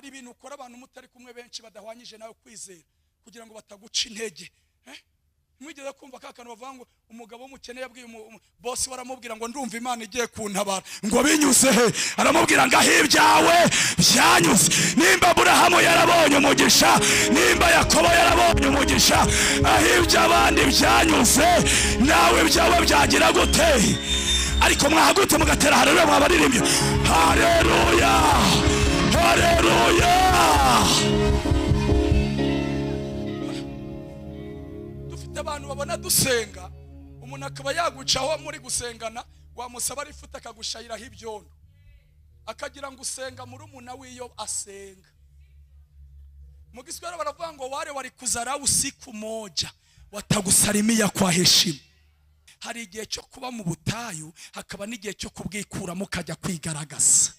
hari ibintu ukora abantu mutari kumwe benshi badahwanyije nawe kwizera kugira ngo bataguca intege. Mwigeze kumva kakano bavuga ngo umugabo w'umukene yabwiye boss waramubwira ngo ndumva Imana igiye kuntabara, ngo binyuze he? Aramubwira ngo ahibyawe byanyuze. Nimba Aburahamu yarabonye umugisha, nimba Yakobo yarabonye umugisha, ahibya abandi byanyuze, nawe byawe byagira gute? Ariko mwahagutse mugatera haleluya, mwabaririmbye haleluya haleluya. Abantu babona dusenga, umuntu akaba yagucaho muri gusengana, wamusaba arifuta akagushayiraho ibyondo, akagira ngo usenga muri umuna wiyo asenga. Mu Kiswahili baravuga ngo wale walikuzarau siku moja watagusalimia kwa heshima. Hari igihe cyo kuba mu butayu, hakaba n'igihe cyo kubwikuramo ukajya kwigaragaza.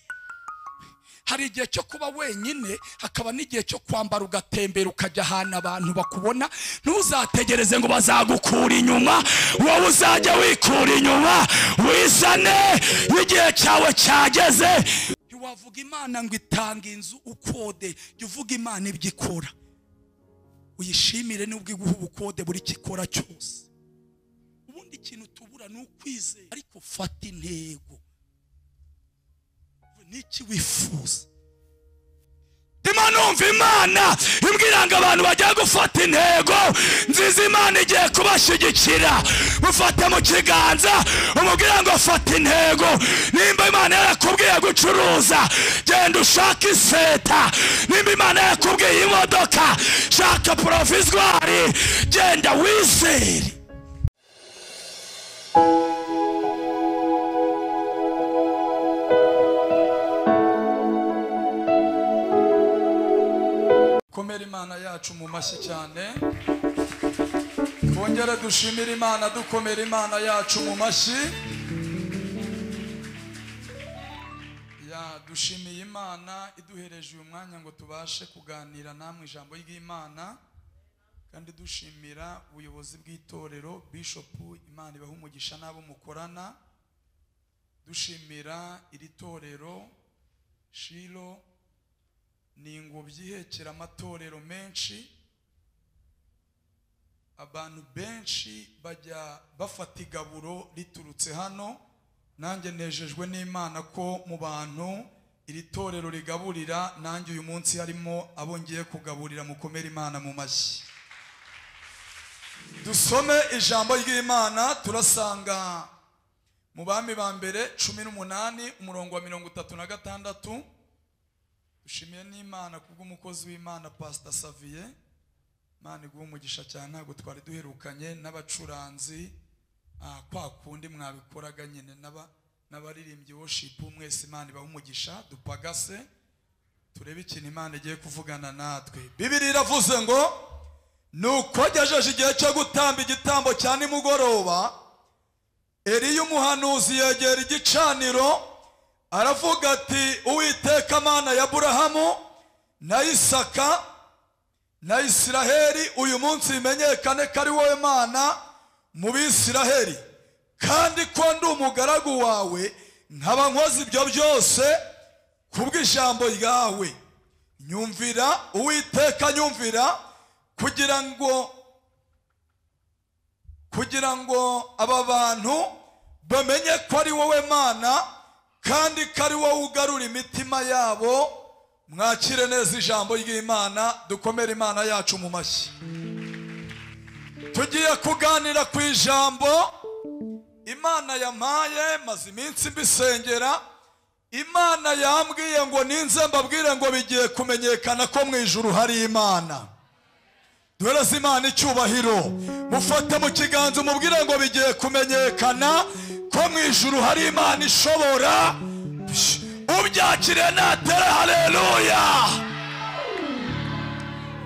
Hari igihe cyo kuba wenyine, hakaba n'igihe cyo kwambara ugatembera ukajya ahantu abantu bakubona. Ntuzategereze ngo bazagukura inyuma, wowe uzajya wikura inyuma, wizane igihe cyawe cyageze. Ntiwavuga Imana ngo itanga inzu ukode, jya uvuga Imana ibyo ikora, uyishimire n'ubwo iguha ubukode buri kikora cyose. Ubundi ikintu tubura ni ukwizera, ariko fata intego. Niki wifuza? Ndimo numva Imana imbwira ngo abantu bajya gufata intego nziza. Imana igiye kubashyigikira, mufate mu kiganza umubwira ngo fata intego. Nimba Imana yarakubwiye gucuruza, genda ushaka iseta. Nimba Imana yarakubwiye imodoka, shaka provisoire, genda wizere. Komera Imana yacu mu mashyi cyane. Twongere dushimire Imana, dukomera Imana yacu mu mashyi. Dushimiye Imana iduhereje uyu mwanya ngo tubashe kuganira namwe ijambo ry'Imana, kandi dushimira ubuyobozi bw'itorero, Bishop Imana ibahe umugisha n'abo mukorana. Dushimira iri torero Shilo, ni ingobyi ihekera amatorero menshi. Abantu benshi bajya bafata igaburo riturutse hano. Nanjye nejejwe n'Imana ko mu bantu iri torero rigaburira, nanjye uyu munsi harimo abo ngiye kugaburira. Mukomere Imana mu mashyi. Dusome ijambo ry'Imana, turasanga mu Bami ba mbere 18 umurongo wa 36. Dushimiye n'Imana kubw'umukozi w'Imana Pastor Xavier. Imana iguhe umugisha cyane, ntabwo twari duherukanye n'abacuranzi kwa kundi mwabikoraga nyine n'abaririmbyi worship. Mwese Imana ibahe umugisha. Dupagase turebe ikintu Imana igiye kuvugana natwe. Bibiliya iravuze ngo nuko agejeje igihe cyo gutamba igitambo cya nimugoroba, Eliya umuhanuzi yegera igicaniro, aravuga ati Uwiteka Mana ya Aburahamu na Isaka na Isiraheli, uyu munsi bimenyekane ko ari wowe Mana mu Bisiraheli, kandi ko ndi umugaragu wawe, nkaba nkoze ibyo byose kubw'ijambo ryawe. Nyumvira Uwiteka, nyumvira, kugira ngo aba bantu bamenye ko ari wowe Mana, kandi ko ari wowe ugarura imitima yabo. Mwakire neza ijambo ry'Imana, dukomere Imana yacu mu mashyi. Tugiye kuganira ku ijambo Imana yampaye, maze iminsi mbisengera. Imana yambwiye ngo ninze mbabwire ngo bigiye kumenyekana ko mu ijuru hari Imana. Duhereze Imana icyubahiro. Mufate mu kiganza umubwire ngo bigiye kumenyekana ko mu ijuru hari Imana ishobora. Ubyakire natere haleluya.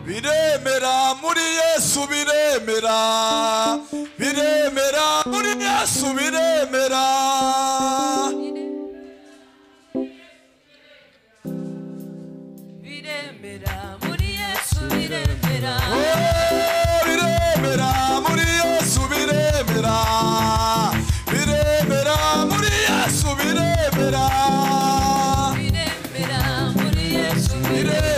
Biremera muri Yesu, biremera, biremera muri Yesu, biremera. Biremera muri Yesu, biremera. Oh, biremera muri Yesu, biremera. Biremera muri Yesu, biremera. Biremera muri Yesu, biremera.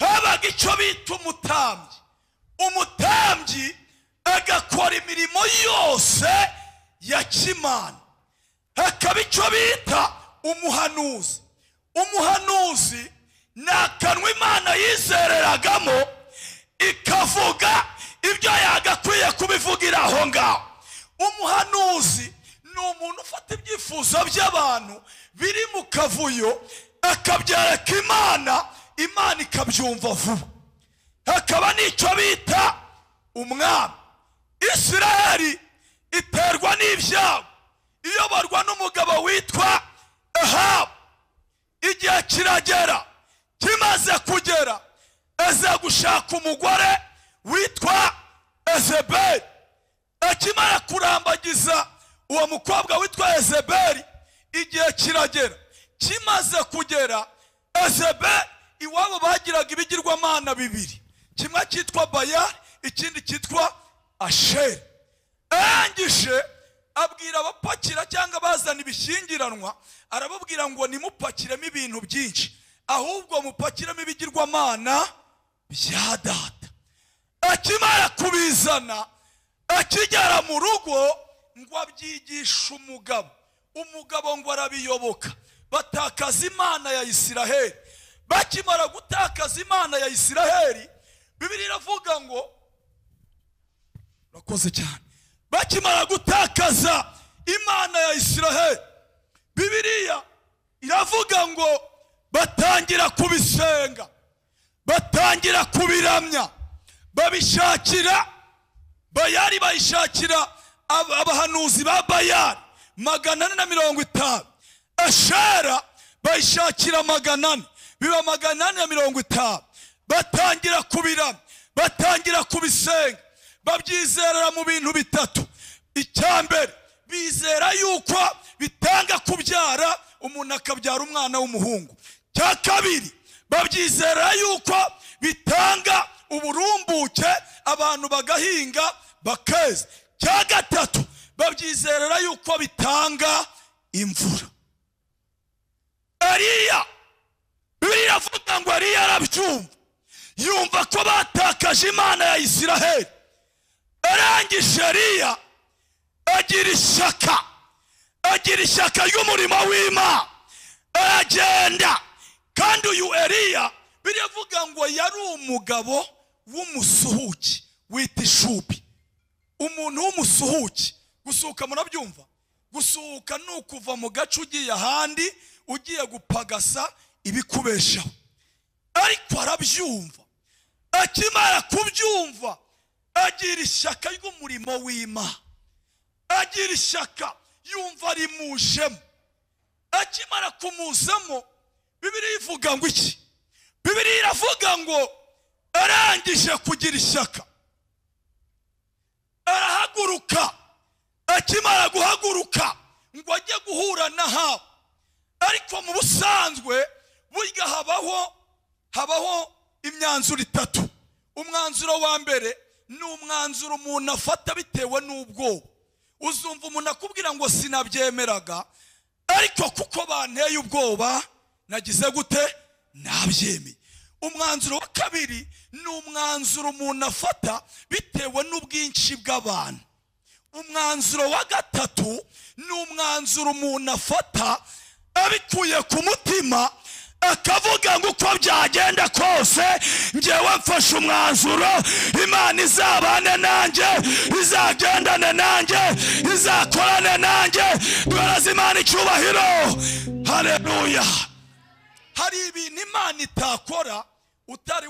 habaga icyo bita umutambyi. Umutambyi agakora imirimo yose ya kimana. Hakaba icyo bita umuhanuzi. Umuhanuzi ni akanwa Imana yizereragamo ikavuga ibyo yagakwiye kubivugira aho ngaho. Umuhanuzi ni umuntu ufata ibyifuzo by'abantu biri mu kavuyo akabyereka Imana, Imana ikabyumva vuba. Hakaba n'icyo bita umwami. Isiraheli iterwa n'ibyago iyoborwa n'umugabo witwa Ahabu. Igihe kiragera, kimaze kugera, aza gushaka umugore witwa Yezebeli. Akimara kurambagiza uwo mukobwa witwa Yezebeli, igihe kiragera, kimaze kugera, Yezebeli iwabo bagiraga ibigirwamana bibiri. Kimwe cyitwa Bayali, ikindi cyitwa Asheri. Arangije abwira abapakira cyangwa bazana ibishyingiranwa, arababwira ngo nimupakiremo ibintu byinshi, ahubwo mupakiremo ibigirwamana bya data. Akimara kubizana, akigera mu rugo ngo abyigisha umugabo. Umugabo ngo arabiyoboka, batakaza Imana ya Isiraheli. Bakimara gutakaza Imana ya Isiraheli, Bibiliya iravuga ngo, urakoze cyane, bakimara gutakaza Imana ya Isiraheli, Bibiliya iravuga ngo batangira kubisenga, batangira kubiramya, babishakira Bayali, bayishakira abahanuzi ba Bayali 450. Ashera bayishakira 400, biba 450. Batangira kubiramya, batangira kubisenga, babyizerera mu bintu bitatu. Icyambere, bizera yuko bitanga kubyara, umuntu akabyara umwana w'umuhungu. Cya kabiri, babyizera yuko bitanga uburumbuke, abantu bagahinga bakeza. Cya gatatu, babyizerera yuko bitanga imvura. Eliya, Bibiliya iravuga ngo Eliya arabyumva, yumva ko batakaje Imana ya Isiraheli. Arangije Eliya agira ishyaka ry'umurimo w'Imana, aragenda. Kandi uyu Eliya biravuga ngo yari umugabo w'umusuhuki wita Ishubi. Umuntu w'umusuhuki, gusuhuka murabyumva? Gusuhuka ni ukuva mu gace ugiye ahandi, ugiye gupagasa ibikubeshaho. Ariko arabyumva. Akimara kubyumva, agira ishyaka ry'umurimo w'Imana, agira ishyaka, yumva ari mujemo. Akimara kumuzamo, Bibiliya ivuga ngo iki? Bibiliya iravuga ngo arangije kugira ishyaka, arahaguruka. Akimara guhaguruka ngo ajye guhura na Ahabu. Ariko mu busanzwe burya habaho imyanzuro itatu. Umwanzuro wa mbere ni umwanzuro umuntu afata bitewe n'ubwoba. Uzumva umuntu akubwira ngo sinabyemeraga, ariko kuko banteye ubwoba nagize gute? Nabyemeye. Umwanzuro wa kabiri ni umwanzuro umuntu afata bitewe n'ubwinshi bw'abantu. Umwanzuro wa gatatu ni umwanzuro umuntu afata abikuye ku mutima, akavuga ngo uko byagenda kose njyewe mfashe umwanzuro, Imana izabane nanjye, izagendane nanjye, izakorane nanjye. Duhereze Imana icyubahiro. Haleluya. Hari ibintu Imana itakora utari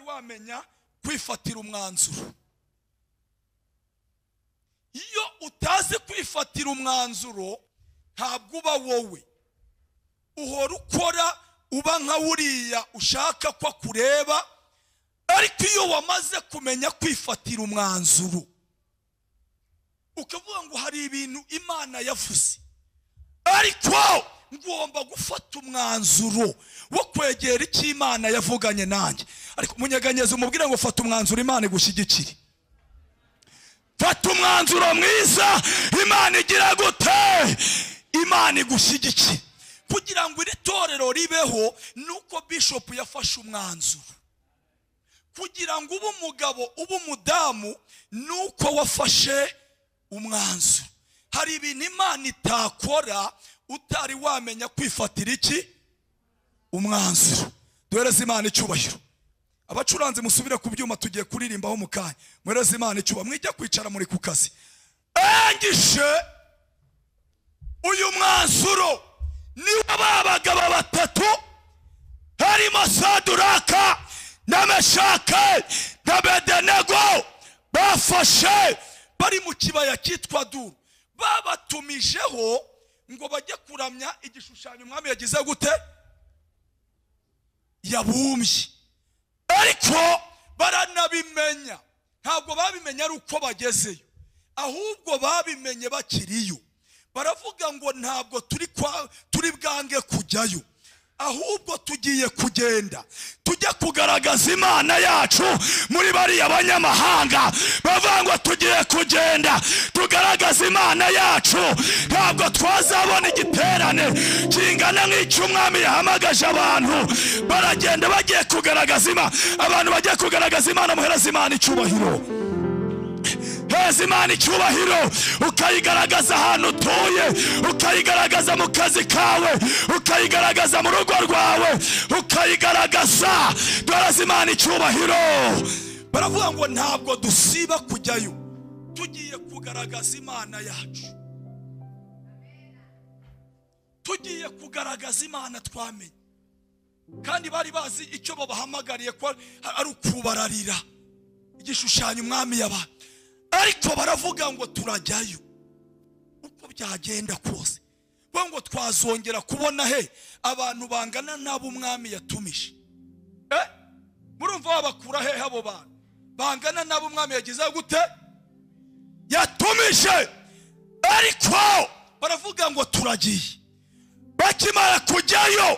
wamenya kwifatira umwanzuro. Iyo utazi kwifatira umwanzuro, ntabwo uba wowe. Uhora ukora uba nka uriya ushaka ko akureba. Ariko iyo wamaze kumenya kwifatira umwanzuro, ukavuga ngo hari ibintu Imana yavuze, ariko ngomba gufata umwanzuro wo kwegera icyo Imana yavuganye nanjye. Ariko munyeganyeze umubwire ngo fata umwanzuro, Imana igushyigikire. Fata umwanzuro mwiza, Imana igira gute? Imana igushyigikire. Kugira ngo iri torero ribeho, nuko bishop yafashe umwanzuro. kugira ngo ube umugabo ube umudamu nuko wafashe umwanzuro. Hari ibintu Imana itakora utari wamenya kwifatira iki umwanzuro. Duhereze Imana icyubahiro. Abacuranzi musubire ku byuma tugiye kuririmbaho mu kanya. Muhereze Imana icyubahiro. Mwijya kwicara muri ku kazi. Angishe uyu mwanzuro ni abagabo batatu harimo Saduraka na Meshake na Abedenego bafashe bari mu kibaya cyitwa Duru. Babatumijeho ngo bajye kuramya igishushanyo umwami yagize gute yabumbye. Ariko baranabimenya, ntabwo babimenya ari uko bagezeyo, ahubwo babimenye bakiriyo. Baravuga ngo ntabwo turi bwange kujyayo, ahubwo tugiye kugenda tujya kugaragaza Imana yacu muri bariya banyamahanga. Bavuga ngo tugiye kugenda tugaragaza Imana yacu, ntabwo twazabona igiterane kingana nk'icy'umwami yahamagaje abantu. Baragenda bagiye kugaragaza Imana. Abantu bagiye kugaragaza Imana, muhereze Imana icyubahiro. Heza Imana icyubahiro, ukayigaragaza ahantu utuye, ukayigaragaza mu kazi kawe, ukayigaragaza mu rugo rwawe, ukayigaragaza. Duhereze Imana icyubahiro. Baravuga ngo ntabwo dusiba kujyayo, tugiye kugaragaza Imana yacu, tugiye kugaragaza Imana twamenye. Kandi bari bazi icyo babahamagariye ko ari ukubararira igishushanyo umwami yabaye. Ariko baravuga ngo turajyayo uko byagenda kose. Ngo twazongera kubona abantu bangana nabo umwami yatumije. Murumva babakura abo bantu bangana nabo umwami yagize gute yatumije. Ariko baravuga ngo turagiye. Bakimara kujyayo,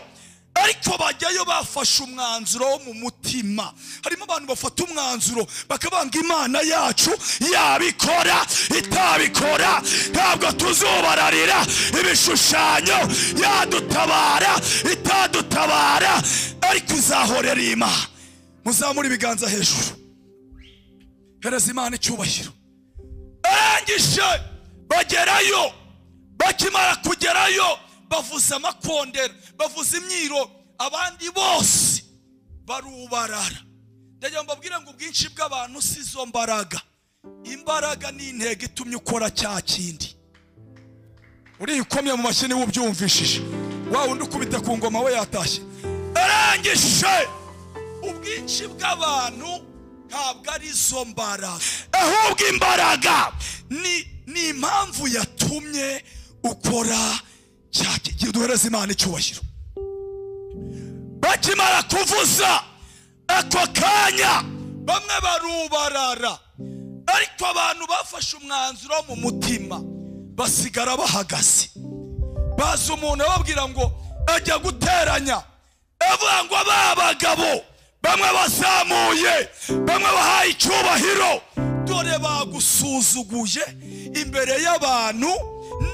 ariko bajyayo bafashe umwanzuro wo mu mutima. Harimo abantu bafata umwanzuro bakabanga Imana yacu yabikora itabikora, ntabwo tuzobararira ibishushanyo, yadutabara itadutabara, ariko izahorera Imana. Muzamura ibiganza hejuru, hereza Imana icyubahiro. Arangije bagerayo. Bakimara kugerayo bavuza amakondera, bavuza imyiro, abandi bose barubarara. Ndagira ngo mbabwire ngo ubwinshi bw'abantu si zo mbaraga. Imbaraga ni intego itumye ukora cya kindi. Uri ukomye mu mashini w'ubyumvishije, wawe undi ukubita ku ngoma we yatashye. Arangije ubwinshi bw'abantu ntabwo ari zo mbaraga, ahubwo imbaraga ni impamvu yatumye ukora cyaki. Duhereze Imana icyubahiro. Bakimara kuvuza ako kanya bamwe barubarara, ariko abantu bafashe umwanzuro mu mutima basigara bahagaze. Baza umuntu ababwira ngo ajya guteranya. Avuga ngo abagabo bamwe bazamuye, bamwe bahaye icyubahiro, dore bagusuzuguye imbere y'abantu,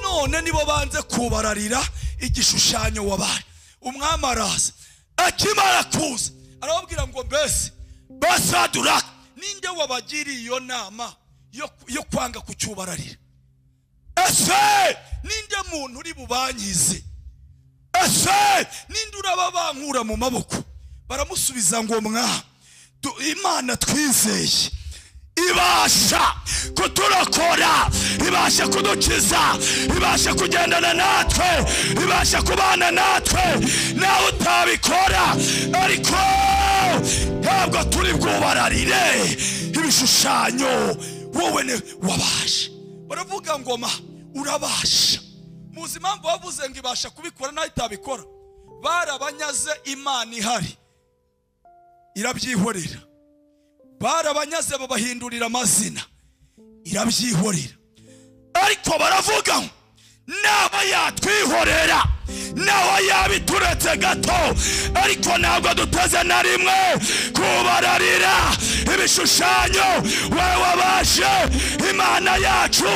none nibo banze kubararira igishushanyo wabaye. Umwami araza. Akimara kuza arababwira ngo mbese Basaduraka, ninde wabagiriye iyo nama yo kwanga kucyubararira? Ese ninde muntu uri bubanyize? Ese ninde uraba bankura mu maboko? Baramusubiza ngo mwami, Imana twizeye ibasha kuturokora, ibasha kudukiza, ibasha kugendana natwe, ibasha kubana natwe, nawe utabikora. Ariko ntabwo turi bwubararire ibishushanyo wowe wabasha. Baravuga ngo urabasha. Muzi impamvu bavuze ngo ibasha kubikora nawe itabikora? Barabanyaze Imana ihari irabyihorera. Barabanyaze babahindurira amazina irabyihorera. Ariko baravuga naho yatwihorera, naho yabituretse gato, ariko ntabwo duteze na rimwe kubararira ibishushanyo. Wewe wabashe, Imana yacu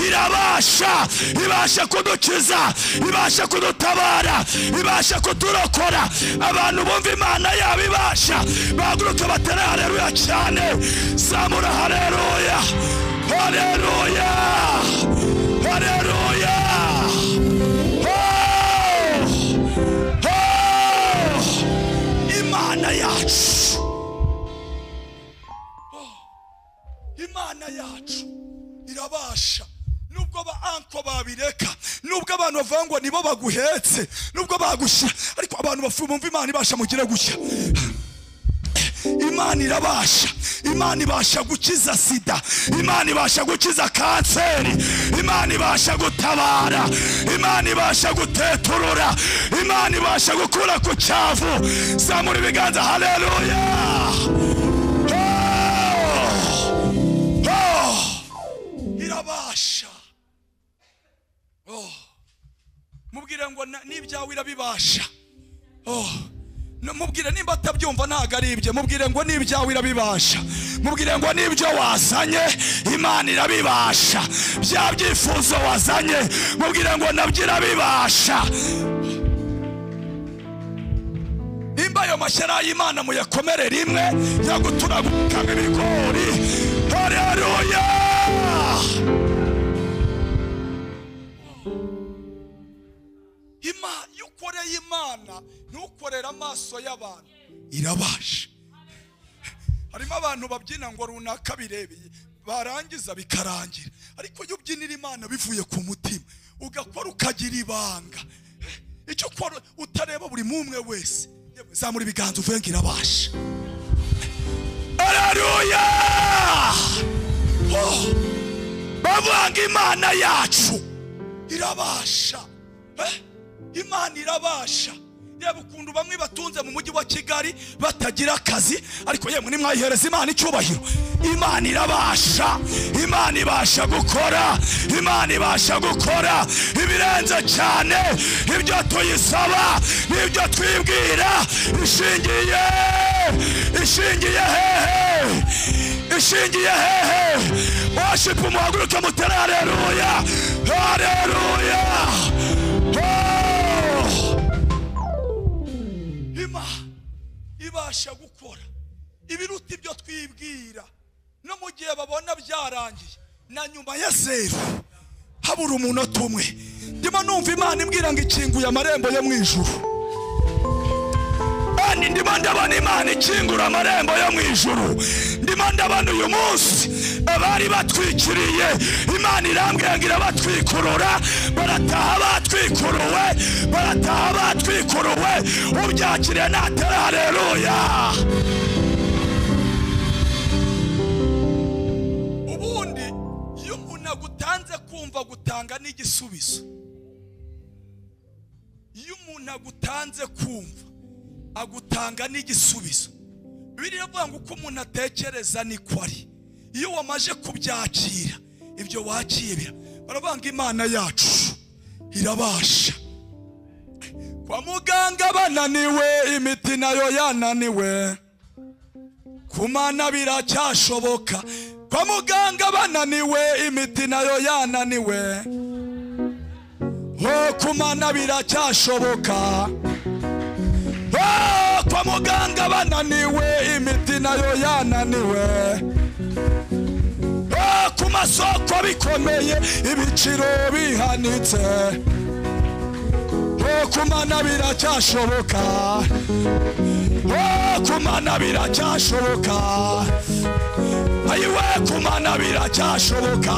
irabasha, ibasha kudukiza, ibasha kudutabara, ibasha kuturokora. Abantu bumva Imana yabo ibasha bahaguruka batere haleluya cyane. Zamura haleluya, haleluya, haleluya. Imana yacu, Imana yacu irabasha. Nubwo ba anko babireka, nubwo abantu bavuga ngo nibo baguhetse, nubwo bagushyira, ariko abantu bumva Imana ibasha mugire gushya. Imana irabasha, Imana ibasha gukiza sida, Imana ibasha gukiza kanseri, Imana ibasha gutabara, Imana ibasha guteturura, Imana ibasha gukura ku cyavu. Zamura ibiganza, haleluya. Irabasha. Mubwire ngo n'ibyawe irabibasha. Mubwire nimba atabyumva ntago ari ibye, mubwire ngo n'ibyawe irabibasha. Mubwire ngo n'ibyo wazanye Imana irabibasha. Bya byifuzo wazanye mubwire ngo nabyo irabibasha. Imba yo mashyara y'Imana muyakomere rimwe, yaguturagukanga ibigori. Haleluya. Yukoreye Imana ntukorera amaso y'abantu, irabasha. Harimo abantu babyina ngo runaka birebeye, barangiza bikarangira, ariko iyo ubyinira Imana bivuye ku mutima, ugakora ukagira ibanga, icyo ukora utareba buri mumwe wese. Zamura ibiganza uvuge ngo irabasha. Haleluya. Bavuga Imana yacu irabasha. Imana irabasha. Yaba ukuntu bamwe batunze mu mujyi wa Kigali batagira akazi, ariko yemwe nimwayihereza Imana icyubahiro. Imana irabasha, Imana ibasha gukora, Imana ibasha gukora ibirenze cyane ibyo tuyisaba n'ibyo twibwira. Ishingiye hehe? Ishingiye hehe? Worship muhaguruke mutere haleluya, haleluya. Ibasha gukora ibiruta ibyo twibwira, no mu gihe babona byarangiye na nyuma ya zero habura umunota umwe. Ndimo numva Imana imbwira ngo ikinguye amarembo yo mu ijuru. Ndimo ndabona Imana ikingura amarembo yo mu ijuru. Ndimo ndabona uyu munsi abari batwikiriye Imana irambwira ngo irabatwikurura. Barataha batwikuruwe, barataha batwikuruwe. Ubyakiriye natere haleluya. Ubundi iyo umuntu agutanze kumva gutanga n'igisubizo, iyo umuntu agutanze kumva agutanga n'igisubizo. Bibiliya ivuga ngo uko umuntu atekereza niko ari. Iyo wamaje kubyakira ibyo wakira, baravuga ngo Imana yacu irabasha. Kwa muganga bananiwe, imiti nayo yananiwe, ku Mana biracyashoboka. Kwa muganga bananiwe, imiti nayo yananiwe, ku Mana biracyashoboka. Kwa muganga bananiwe, imiti nayo yananiwe, ku masoko bikomeye ibiciro bihanitse, ku Mana biracyashoboka, ku Mana biracyashoboka. Ayiwe ku Mana biracyashoboka,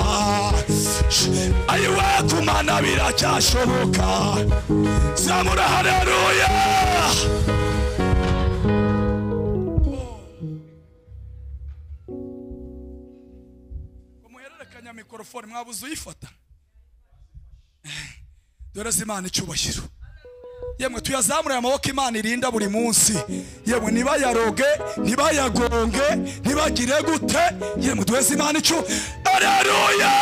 ayiwe ku Mana biracyashoboka. Zamura haleluya. Umuhererekanya mikrofone mwabuze uyifata. Dore Imana icyubahiro. Yemwe tuyazamure amaboko Imana irinda buri munsi. Yemwe nibayaroge, nibayagonge, nibagire gute. Yemwe duheze Imana icyo. Haleluya.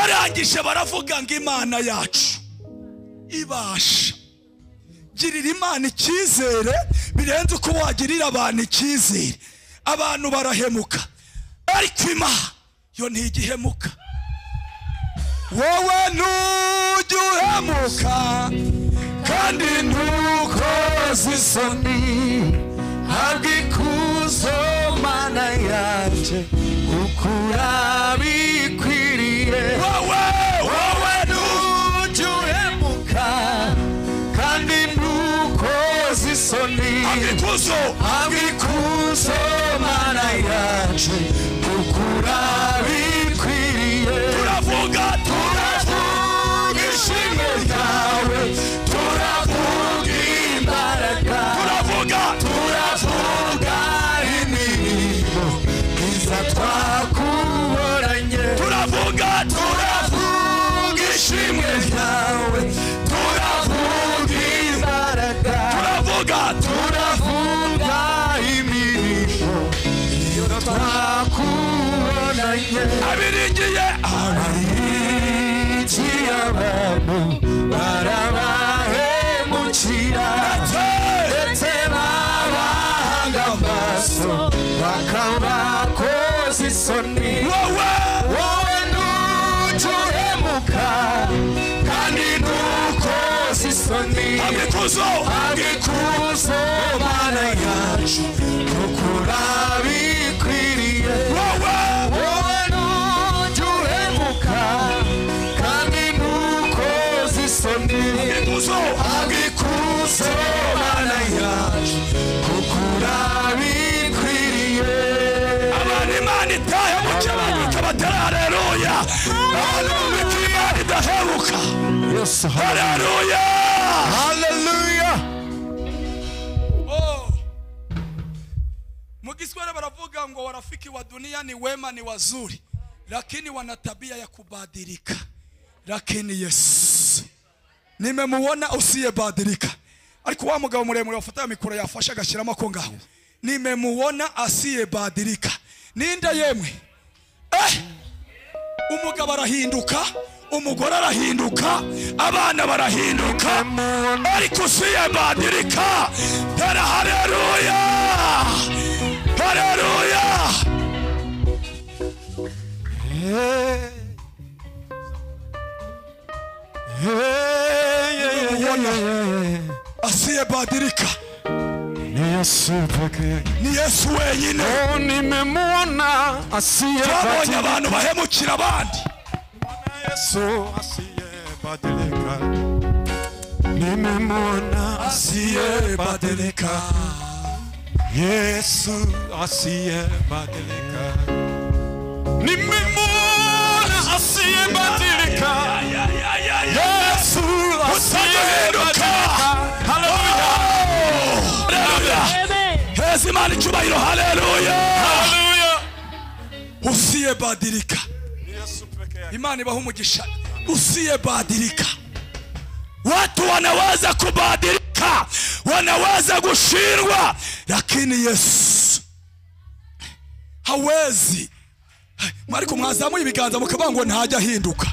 barangije baravuga ngo Imana yacu ibasha. Girira Imana icyizere birenze uko wagirira abantu icyizere. Abantu barahemuka ariko Imana yo ntigihemuka. Wowe ntujya uhemuka kandi ntukoze isoni, habwa ikuzo Mana yanjye kuko urabikwiriye. wowe ntujya uhemuka kandi ntukoze isoni, habwa ikuzo Mana yanjye kuko urabikwiriye. turavuga ishimwe ryawe, turavuga imbaraga, turavuga imirimo myiza twakuboranye, turavuga ishimwe ryawe, turavuga imbaraga, turavuga imirimo myiza twakuboranye. abiringiye abantu barabahemukira ndetse babahanga amaso bakabakoza isoni. wowe ntujya uhemuka kandi ntukoze isoni, ikuzo Mana yacu kuko urabikwiriye. wowe ntujya uhemuka kandi ntukoze isoni, ikuzo Mana yacu kuko urabikwiriye. abantu Imana itahemuka bavuga batari haleluya. abantu bumva Imana idahemuka. Haleluya, haleluya. mu Kiswahili baravuga ngo warafiki wa dunia ni wema ni wazuri, lakini wana tabia ya kubadilika. Lakini Yesu nimemuona usiyebadilika. Ariko wa mugabo muremure wafata mikoro yafasha agashyiramo ko ngaho, nimemuona asiyebadilika. Ninde yemwe? Umugabo arahinduka, umugore arahinduka, abana barahinduka, ariko usiyebadilika. Tera haleluya, haleluya. Asiyebadilika ni Yesu wenyine. Nimemuona asiyebadilika. Twabonye abantu bahemukira abandi. Yesu asiyebadilika. Nimemuona asiyebadilika. Yesu asiyebadilika. Nimemuona asiyebadilika. Yesu asiyebadilika. Haleluya. Hezi Imana icyubahiro. Haleluya, Haleluya. usiyebadilika. Imana ibaha umugisha. Usiyebadilika. Watu wanaweza kubadilika, wanaweza kushindwa, lakini Yesu hawezi. Mariko mwazamuye ibiganza mukavuga ngo ntajya ahinduka.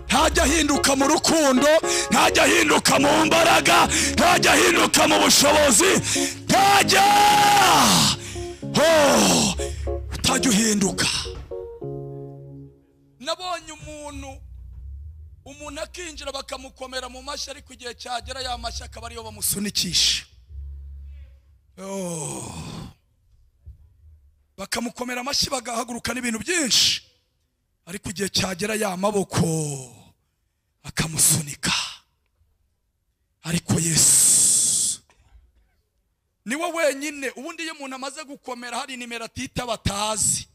Ntajya ahinduka mu rukundo, ntajya ahinduka mu mbaraga, ntajya ahinduka mu bushobozi, ntajya utajya uhinduka. Nabonye umuntu akinjira bakamukomera mu mashyi, ariko igihe cyagera ya mashyi akaba ariyo bamusunikisha. Bakamukomera amashyi bagahaguruka n'ibintu byinshi, ariko igihe cyagera ya maboko akamusunika. Ariko Yesu niwe wenyine. Ubundi iyo umuntu amaze gukomera hari nimero atita batazi,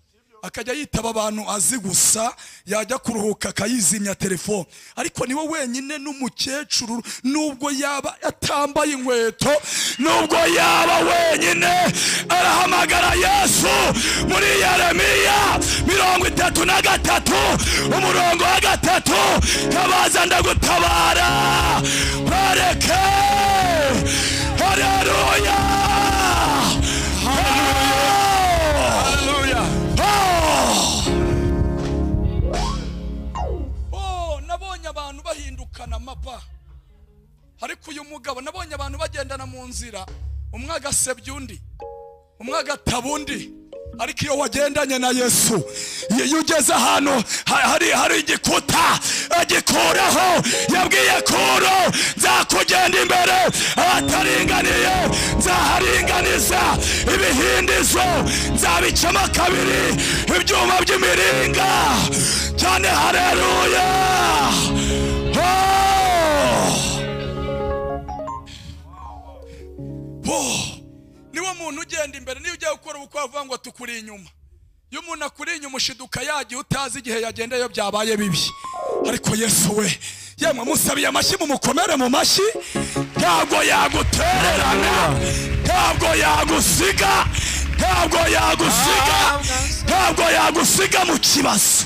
akajya yitaba abantu azi gusa, yajya kuruhuka akayizimya telefone. Ariko niwe wenyine n'umukecuru, nubwo yaba atambaye inkweto, nubwo yaba wenyine, arahamagara Yesu muri Yeremiya 33 umurongo wa 3, tabaza ndagutabara bareke. Haleluya, haleluya. ariko uyu mugabo nabonye abantu bagendana mu nzira, umwe agasebya undi, umwe agataba undi, ariko iyo wagendanye na Yesu, iyo ugeze ahantu hari igikuta agikuraho. Yabwiye Kuro, nzakugenda imbere ahataringaniye, nzaharinganiza ibihindizo, nzabicamo kabiri ibyuma by'imiringa cyane. Haleluya! Niwo muntu ugenda imbere. Niyo ugiye gukora ubukwe avuga ngo tukuri inyuma. Iyo umuntu akuri inyuma ushiduka yagiye utazi igihe yagendeyo byabaye bibi. Ariko Yesu we, yemwe musabiye amashyi, mumukomere mu mashyi. Ntabwo yagutererana, ntabwo yagusiga, ntabwo yagusiga, ntabwo yagusiga mu kibazo,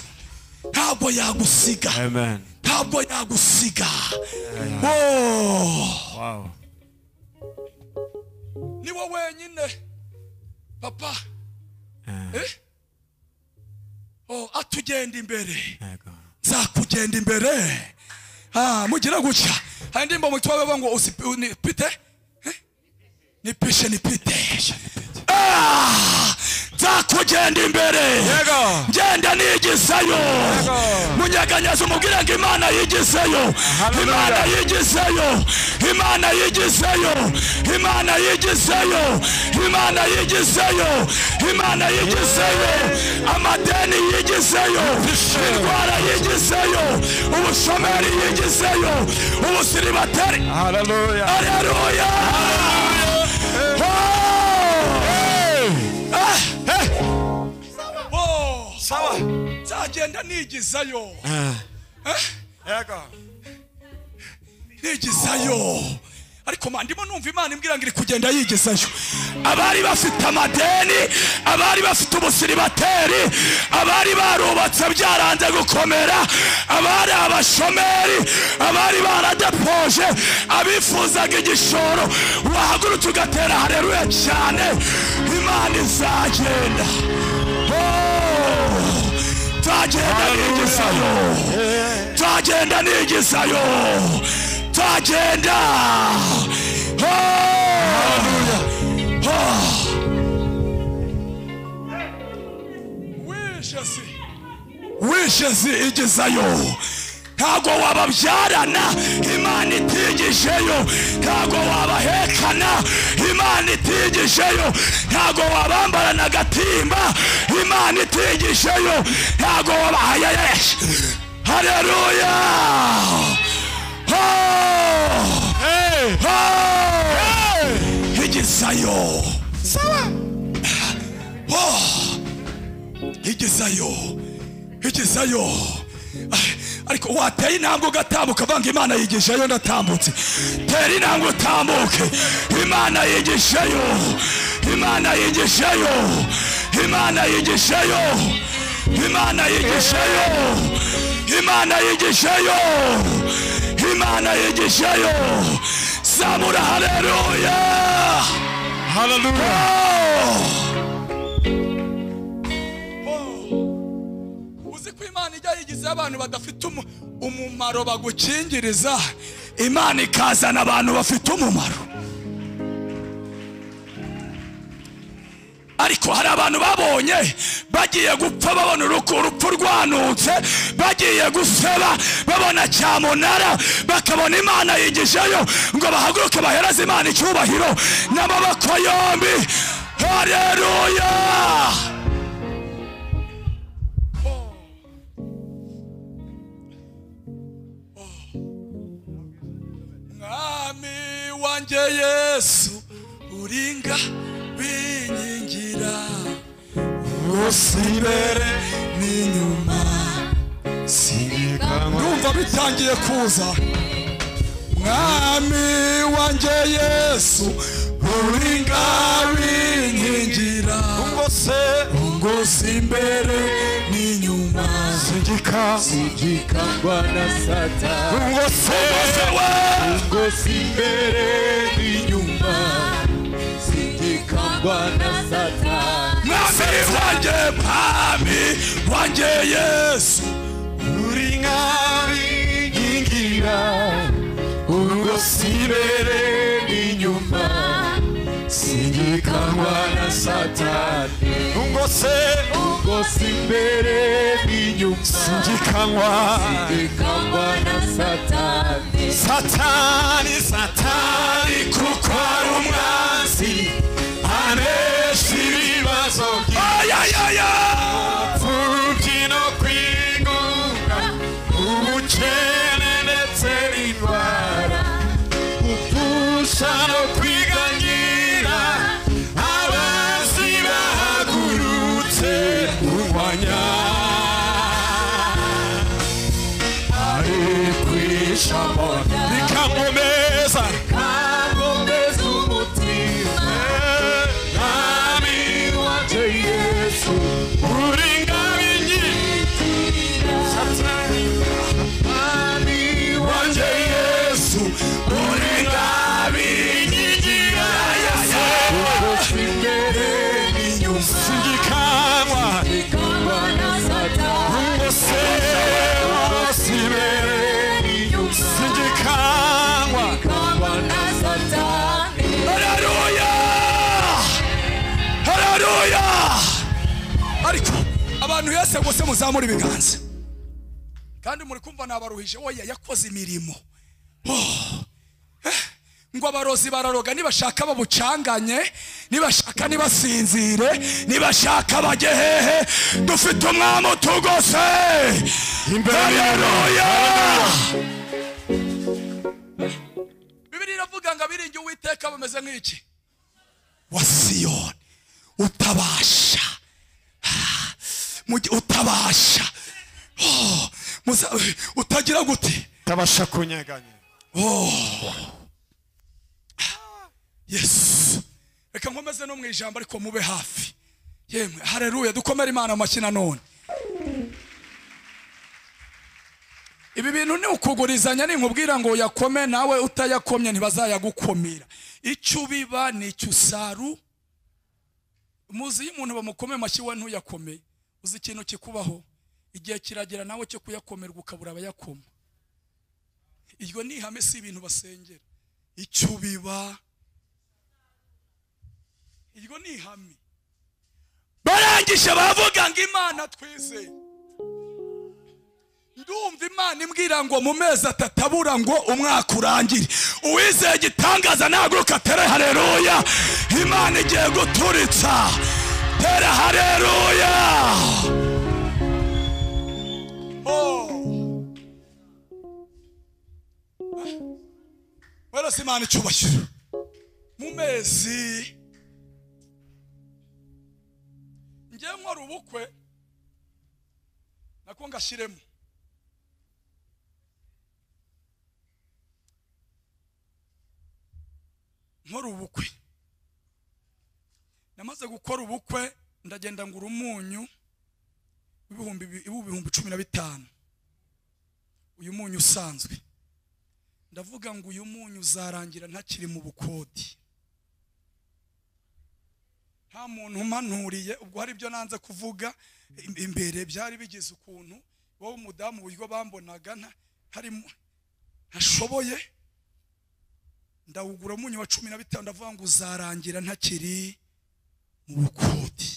ntabwo yagusiga, Amen. ntabwo yagusiga. Wow. Ni wowe wenyine papa. Atugenda imbere, nzakugenda imbere. Mugira gutya, hari ndimbo mu twawe bango usipite nipishe nipite. Nzakugenda imbere, ngenda nigisayo. Munyaganyaza umubwira ngo Imana yigisayo, Imana yigisayo, Imana yigisayo, Imana yigisayo, Imana yigisayo, Imana yigisayo. Amadeni yigisayo, indwara yigisayo, ubushomeri yigisayo, ubusiribateri. Hallelujah. Haleluya! Sawa. Nzagenda nigizayo. Nigizayo. Ariko mandimo numva Imana imbwira ngo iri kugenda yigizayo. Abari bafite amadeni, abari bafite ubusiribateri, abari barubatse byaranze gukomera, abari abashomeri, abari baradepoje, abifuzaga igishoro, wahagurutse ugatera haleluya cyane. Imana izagenda. Tagenda nigisayo, tagenda nigisayo, tagenda. Wishesi igisayo. Ntago wababyarana Imana itigisheyo, ntago wabahekana Imana itigisheyo, ntago wabambarana agatimba Imana itigisheyo, ntago wabahayayesh. Haleluya! Igisayo. Sawa. Igisayo. Igisayo. Ariko wateye intambwe ugatambuka banga Imana yigishayo, ndatambutse. Tera intambwe utambuke, Imana yigishayo, Imana yigishayo, Imana yigishayo, Imana yigishayo, Imana yigishayo, Imana yigishayo. Zamura haleluya. Hallelujah. Uziko Imana ijya yigiza abantu badafite umumaro bagukingiriza, Imana ikazana abantu bafite umumaro. Ariko hari abantu babonye bagiye gupfa, babona urupfu rwanutse, bagiye guseba, babona cyamunara, bakabona Imana yigishayo ngo bahaguruke bahereze Imana icyubahiro n'amaboko yombi. Haleluya! Mwami wanjye Yesu uringa binyigira, usibere n'inyuma sibika. Ndumva bitangiye kuza. Mwami wanjye Yesu uringa binyigira, ungose imbere n'inyuma sijikangwa na Satani. Ungose imbere n'inyuma sijikangwa na Satani. Mwami wanjye Yesu uringa binyigira, ungose hose imbere n'inyuma singikanwa na satani ungose imbere n'inyuma singikanwa na satani satani kuko ari umwanzi anesha ibibazo by'imfubyi no kwigunga ubukene ndetse n'indwara gupfusha no kwiganyira abanzi bahagurutse kurwanya ari kw'ijambo rikamumeza umutima Nami wanje Yesu uri ngabinyi satani Nami wanje Yesu uri ngabinyigira imbere n'inyuma singikanwa na satani ungose hose imbere singikanwa na satani Haleluya! Haleluya! Ariko abantu yese gose muzamura ibiganza. Kandi muri kumva nabaruhije oya yakoze imirimo. Ngo abarozi bararoga nibashaka babucanganye, nibashaka nibasinzire, nibashaka bagehehe, dufite umwami utugose. Haleluya! Bibiri iravuga ngo abiringiye Uwiteka bameze nk'iki? Wa Siyoni utabasha utabasha utagira gute tabasha kunyeganya Yes reka nkomeze no mu ijambo ariko mube hafi yemwe haleluya dukomere Imana amashyi nanone ibi bintu ni ukugurizanya ninkubwira ngo yakome nawe utayakomye ntibazayagukomera icyo biba ni icyo usaru muzi y'umuntu bamukome amashyi we ntuyakome uzi ikintu kikubaho igihe kiragera nawe cyo kuyakomerwa ukabura abayakoma iryo ni ihame si ibintu basengera icyo biba iryo ni ihame barangije bavuga ngo Imana twizeye ndumva Imana imbwira ngo mu mezi atatabura ngo umwaka urangire uwizeye gitangaza naguruka tere haleluya Imana igiye guturitsa tere haleluya wala Imana icyubahiro mu mezi ngiye nkora ubukwe nako ngashiremo nkora ubukwe namaze gukora ubukwe ndagenda ngura umunyu ibihumbi 15 uyu munyu usanzwe ndavuga ngo uyu munyu uzarangira ntakiri mu bukodi nta muntu umanuriye ubwo hari ibyo nanze kuvuga imbere byari bigize ukuntu wowe umudamu buryo bambonaga harimo ntashoboye ndawugura umunyu wa 15 ndavuga ngo uzarangira ntakiri mu bukodi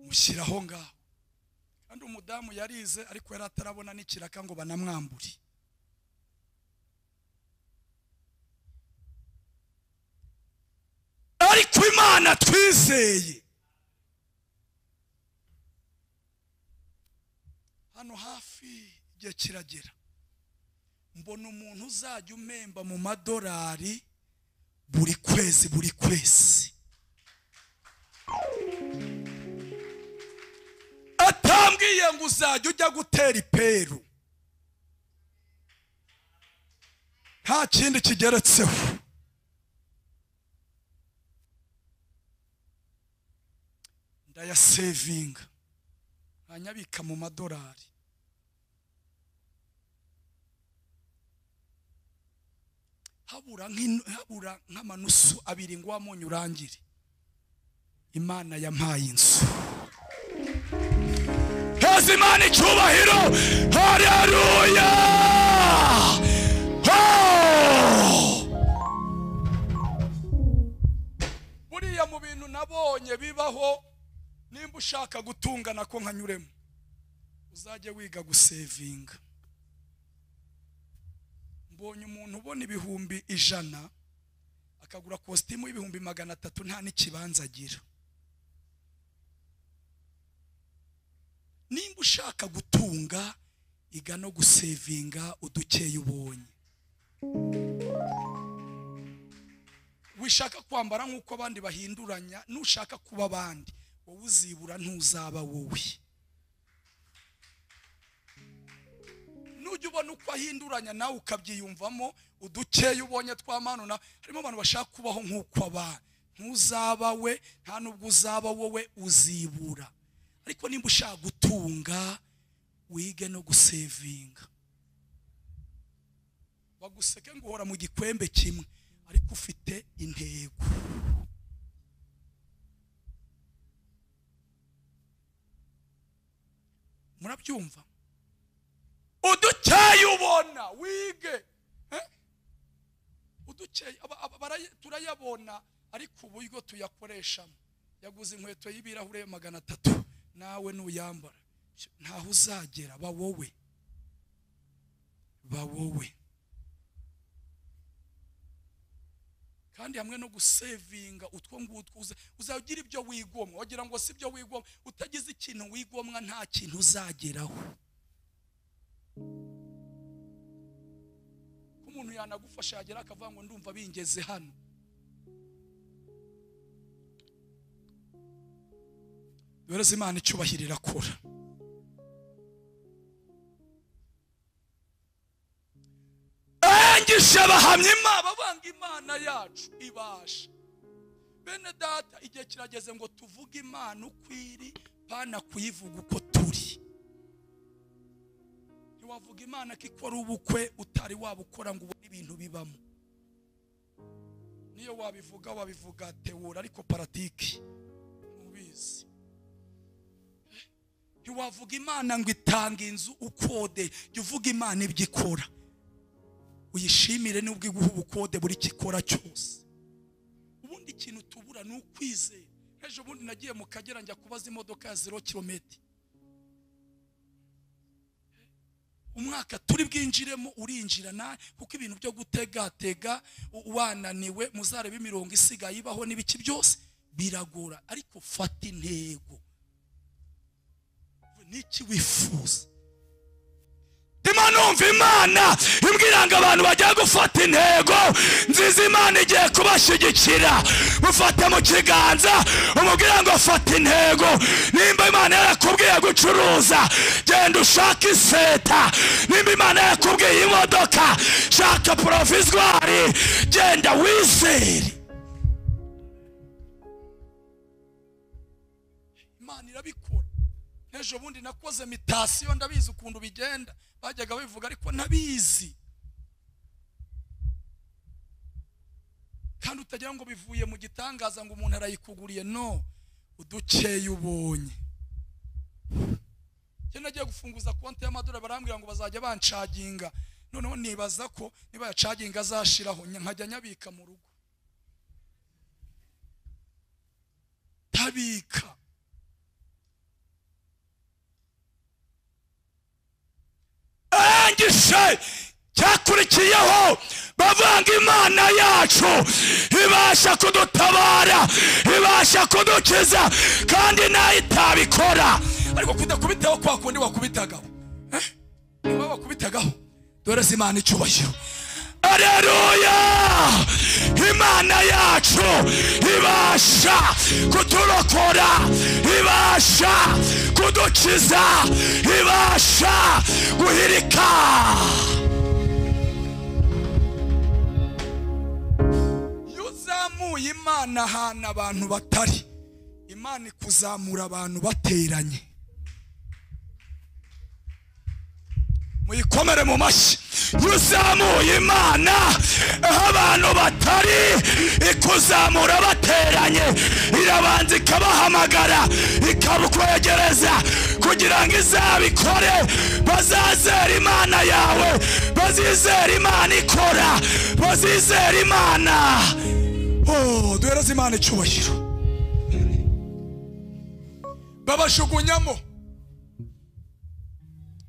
mushyiraho ngaho kandi umudamu yarize ariko yari atarabona n'ikiraka ngo banamwambure ariko Imana twizeye hano hafi igihe kiragera mbona umuntu uzajya umemba mu madolari buri kwezi atambwiye ngo uzajya ujya gutera iperu nta kindi kigeretseho ndayasevinga anyabika mu madolari habura nk'amanusu 2 ngo wamunyu urangire Imana yampaye inzu duhereze Imana icyubahiro. Haleluya. Buriya mu bintu nabonye bibaho, nimba ushaka gutungana ko nkanyuremo, uzajye wiga gusevinga. Mbonye umuntu ubona ibihumbi 100 akagura kositimu y'ibihumbi 300 nta n'ikibanza agira. Nimba ushaka gutunga, iga no gusevinga udukeye ubonye. Wishaka kwambara nk'uko abandi bahinduranya, nushaka kuba abandi, wowe uzibura ntuzaba wowe. Nujya ubona uko ahinduranya nawe ukabyiyumvamo, udukeye ubonye twamanuna. Harimo abantu bashaka kubaho nk'uko abandi, ntuzaba we, nta nubwo uzaba wowe, uzibura. Ariko nimba ushaka gutunga, wige no gusevinga. Baguseke ngo uhora mu gikwembe kimwe, ariko ufite intego. Murabyumva? Udukeye ubona wige. Udukeye turayabona, ariko uburyo tuyakoreshamo. Yaguze inkweto y'ibirahure 300, nawe nuyambara ntaho uzagera. Ba wowe, ba wowe. Kandi hamwe no gusevinga utwo ngutwo uzagira ibyo wigomwa. Wagira ngo si byo wigomwa, utagize ikintu wigomwa nta kintu uzageraho. Umuntu yanagufasha yagera akavuga ngo ndumva bingeze hano. Duhereze Imana icyubahiro irakora. Ngisha abahamya Imana babanga Imana yacu ibasha. Bene data, igihe kirageze ngo tuvuge Imana ukwiri, pana kuyivuga uko turi. Ntiwavuga Imana kikora ubukwe utari wabukora ngo ubone ibintu bibamo. Niyo wabivuga teora, ariko paratiki mubizi. Ntiwavuga Imana ngo itanga inzu ukode, jya uvuga Imana ibyo ikora. Uyishimire n'ubwo iguha ubukode buri kikora cyose. Ubundi ikintu tubura ni ukwizera. Ejo bundi nagiye mu Kagera njya kubaza imodoka ya 0 km. Umwaka turi bwinjiremo urinjira nawe, kuko ibintu byo gutegatega wananiwe, muzarebe imirongo isigaye ibaho n'ibiki byose biragora. Ariko fata intego. Niki wifuza? Numva Imana imbwira ngo abantu bajya gufata intego nziza. Imana igiye kubashyigikira. Mufate mu kiganza umubwira ngo fata intego. Nimba Imana yarakubwiye gucuruza, genda ushaka iseta. Nimba Imana yarakubwiye imodoka, shaka provisoire, genda wizere. Imana irabikora. Ejo bundi nakoze mitasiyo, ndabizi ukuntu bigenda. Bajyaga bivuga ariko nabizi. Kandi utagira ngo bivuye mu gitangaza ngo umuntu arayikuguriye. No, udukeye ubonye. Cyo nagiye gufunguza konti y'amadolari, barambwira ngo bazajya bancaginga. Noneho nibaza ko niba yacaginga azashiraho, nkajya nyabika mu rugo. Tabika. Ngishe cyakurikiyeho bavanga Imana yacu ibasha kudutabara, ibasha kudukiza, kandi nayo itabikora. Ariko kudakubitaho kwa kundi wakubitagaho, niba wakubitagaho. Duhereze Imana icyubahiro. Haleluya. Imana yacu ibasha kuturokora, ibasha kudukiza, ibasha guhirika. Yuzamuye Imana ahantu abantu batari, Imana ikuzamura abantu bateranye. Muyikomere mu mashyi. yuzamuye Imana aho abantu batari ikuzamura bateranye irabanza ikabahamagara ikabukwegereza kugira ngo izabikore bazazera Imana yawe bazizera Imana ikora bazizera Imana duhereze Imana icyubahiro babashugunyamo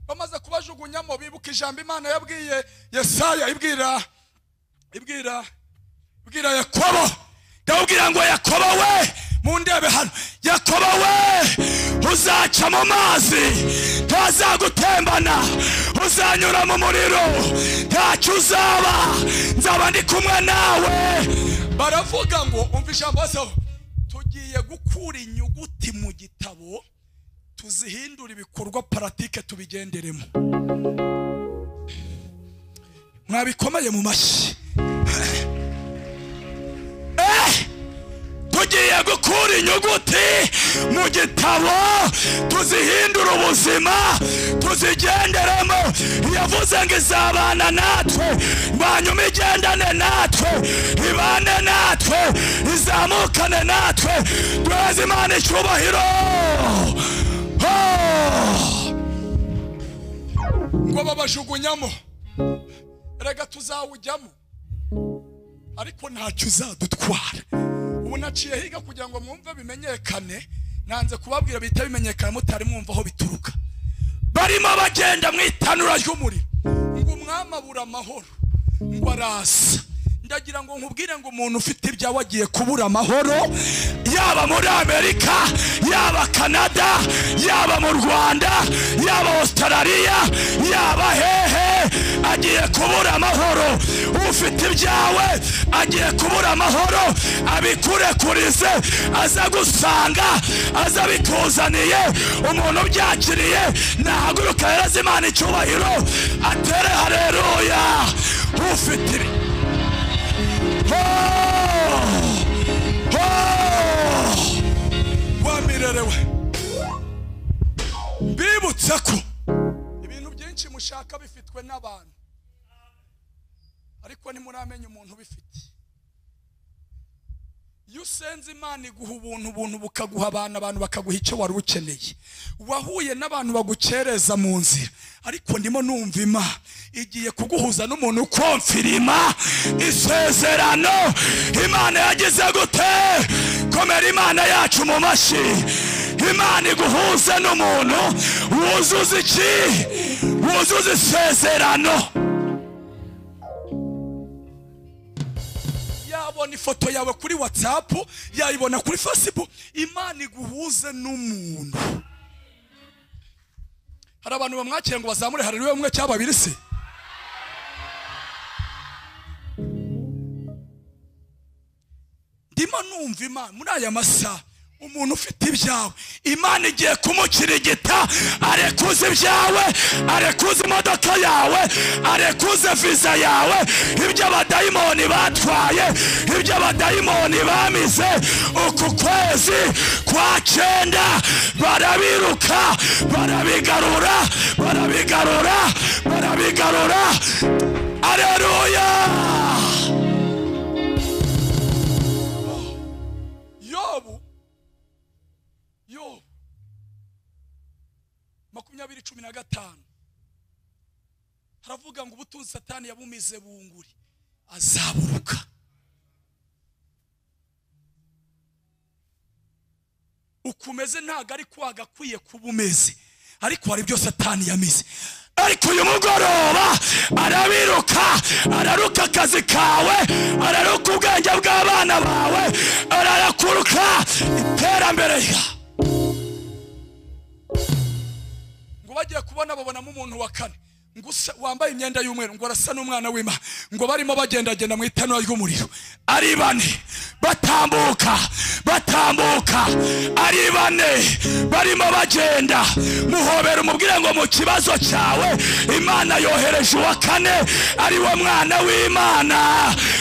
bamaze kubajugunyamo bibuka ijambo Imana yabwiye Yesaya ibwira Yakobo ndabwira ngo Yakobo we mundebe hano Yakobo we uzaca mu mazi ntazagutembana uzanyura mu muriro ntacyo uzaba nzaba ndi kumwe nawe baravuga ngo umva ijambo basaho tugiye gukura inyuguti mu gitabo tuzihindura ibikorwa paratike tubigenderemo mwabikomeye mu mashyi tugiye gukura inyuguti mu gitabo tuzihindura ubuzima tuzigenderemo yavuze ngo izabana natwe hanyuma igendane natwe ibane natwe izamukane natwe duheze Imana icyubahiro ngo babajugunyamo rega tuzawujyamo ariko ntacyo uzadutwara ubu naciye higa kugira ngo mwumve bimenyekane nanze kubabwira bita bimenyekana mutari mwumva aho bituruka barimo bagenda mu itanura ry'umuriro ngo umwami abura amahoro ngo arasa ndagira ngo nkubwire ngo umuntu ufite ibyawe agiye kubura amahoro yaba muri Amerika yaba Canada yaba mu Rwanda yaba Australia yaba hehe agiye kubura amahoro ufite ibyawe agiye kubura amahoro abikurekurize aza gusanga aza bikuzaniye umuntu byakiriye nahaguruka yereza Imana icyubahiro atere haleluya ufite wamirerewe mbibutse ko ibintu byinshi mushaka bifitwe n'abantu ariko ntimuramenya umuntu bifite iyo usenze Imana iguha ubuntu bukaguha abantu bakaguha icyo wari ukeneye wahuye n'abantu bagukereza mu nzira ariko ndimo numva Imana igiye kuguhuza n'umuntu ukomfirima isezerano Imana yagize gute komera Imana yacu mu mashyi Imana iguhuze n'umuntu wuzuza iki wuzuza isezerano yabona ifoto yawe kuri WhatsApp yayibona kuri Facebook Imana iguhuze n'umuntu hari abantu bamwakira ngo bazamure haleluya umwe cyangwa babiri se ndimo numva Imana muri aya masaha umuntu ufite ibyawe Imana igiye kumukirigita arekuze ibyawe arekuze imodoka yawe arekuze visa yawe ibyo abadayimoni batwaye ibyo abadayimoni bamize uku kwezi kwa 9 barabiruka barabigarura haleluya Yobu 20:15 haravuga ngo ubutunzi Satani yabumize bunguri azaburuka ukumeze ntago ari kwagakwiye kubumeze ariko hari byo Satani yamize ariko uyu mugoroba araruka akazi kawe araruka ubwenge bw'abana bawe arakuruka iterambere ngo bagiye kubona babonamo umuntu wa kane ngo wambaye imyenda y'umweru ngo arasa n'umwana w'Imana ngo barimo bagendagenda mu itanura ry'umuriro ari bane batambuka ari bane barimo bagenda muhobera umubwire ngo mu kibazo cyawe Imana yohereje uwa kane ari wo mwana w'Imana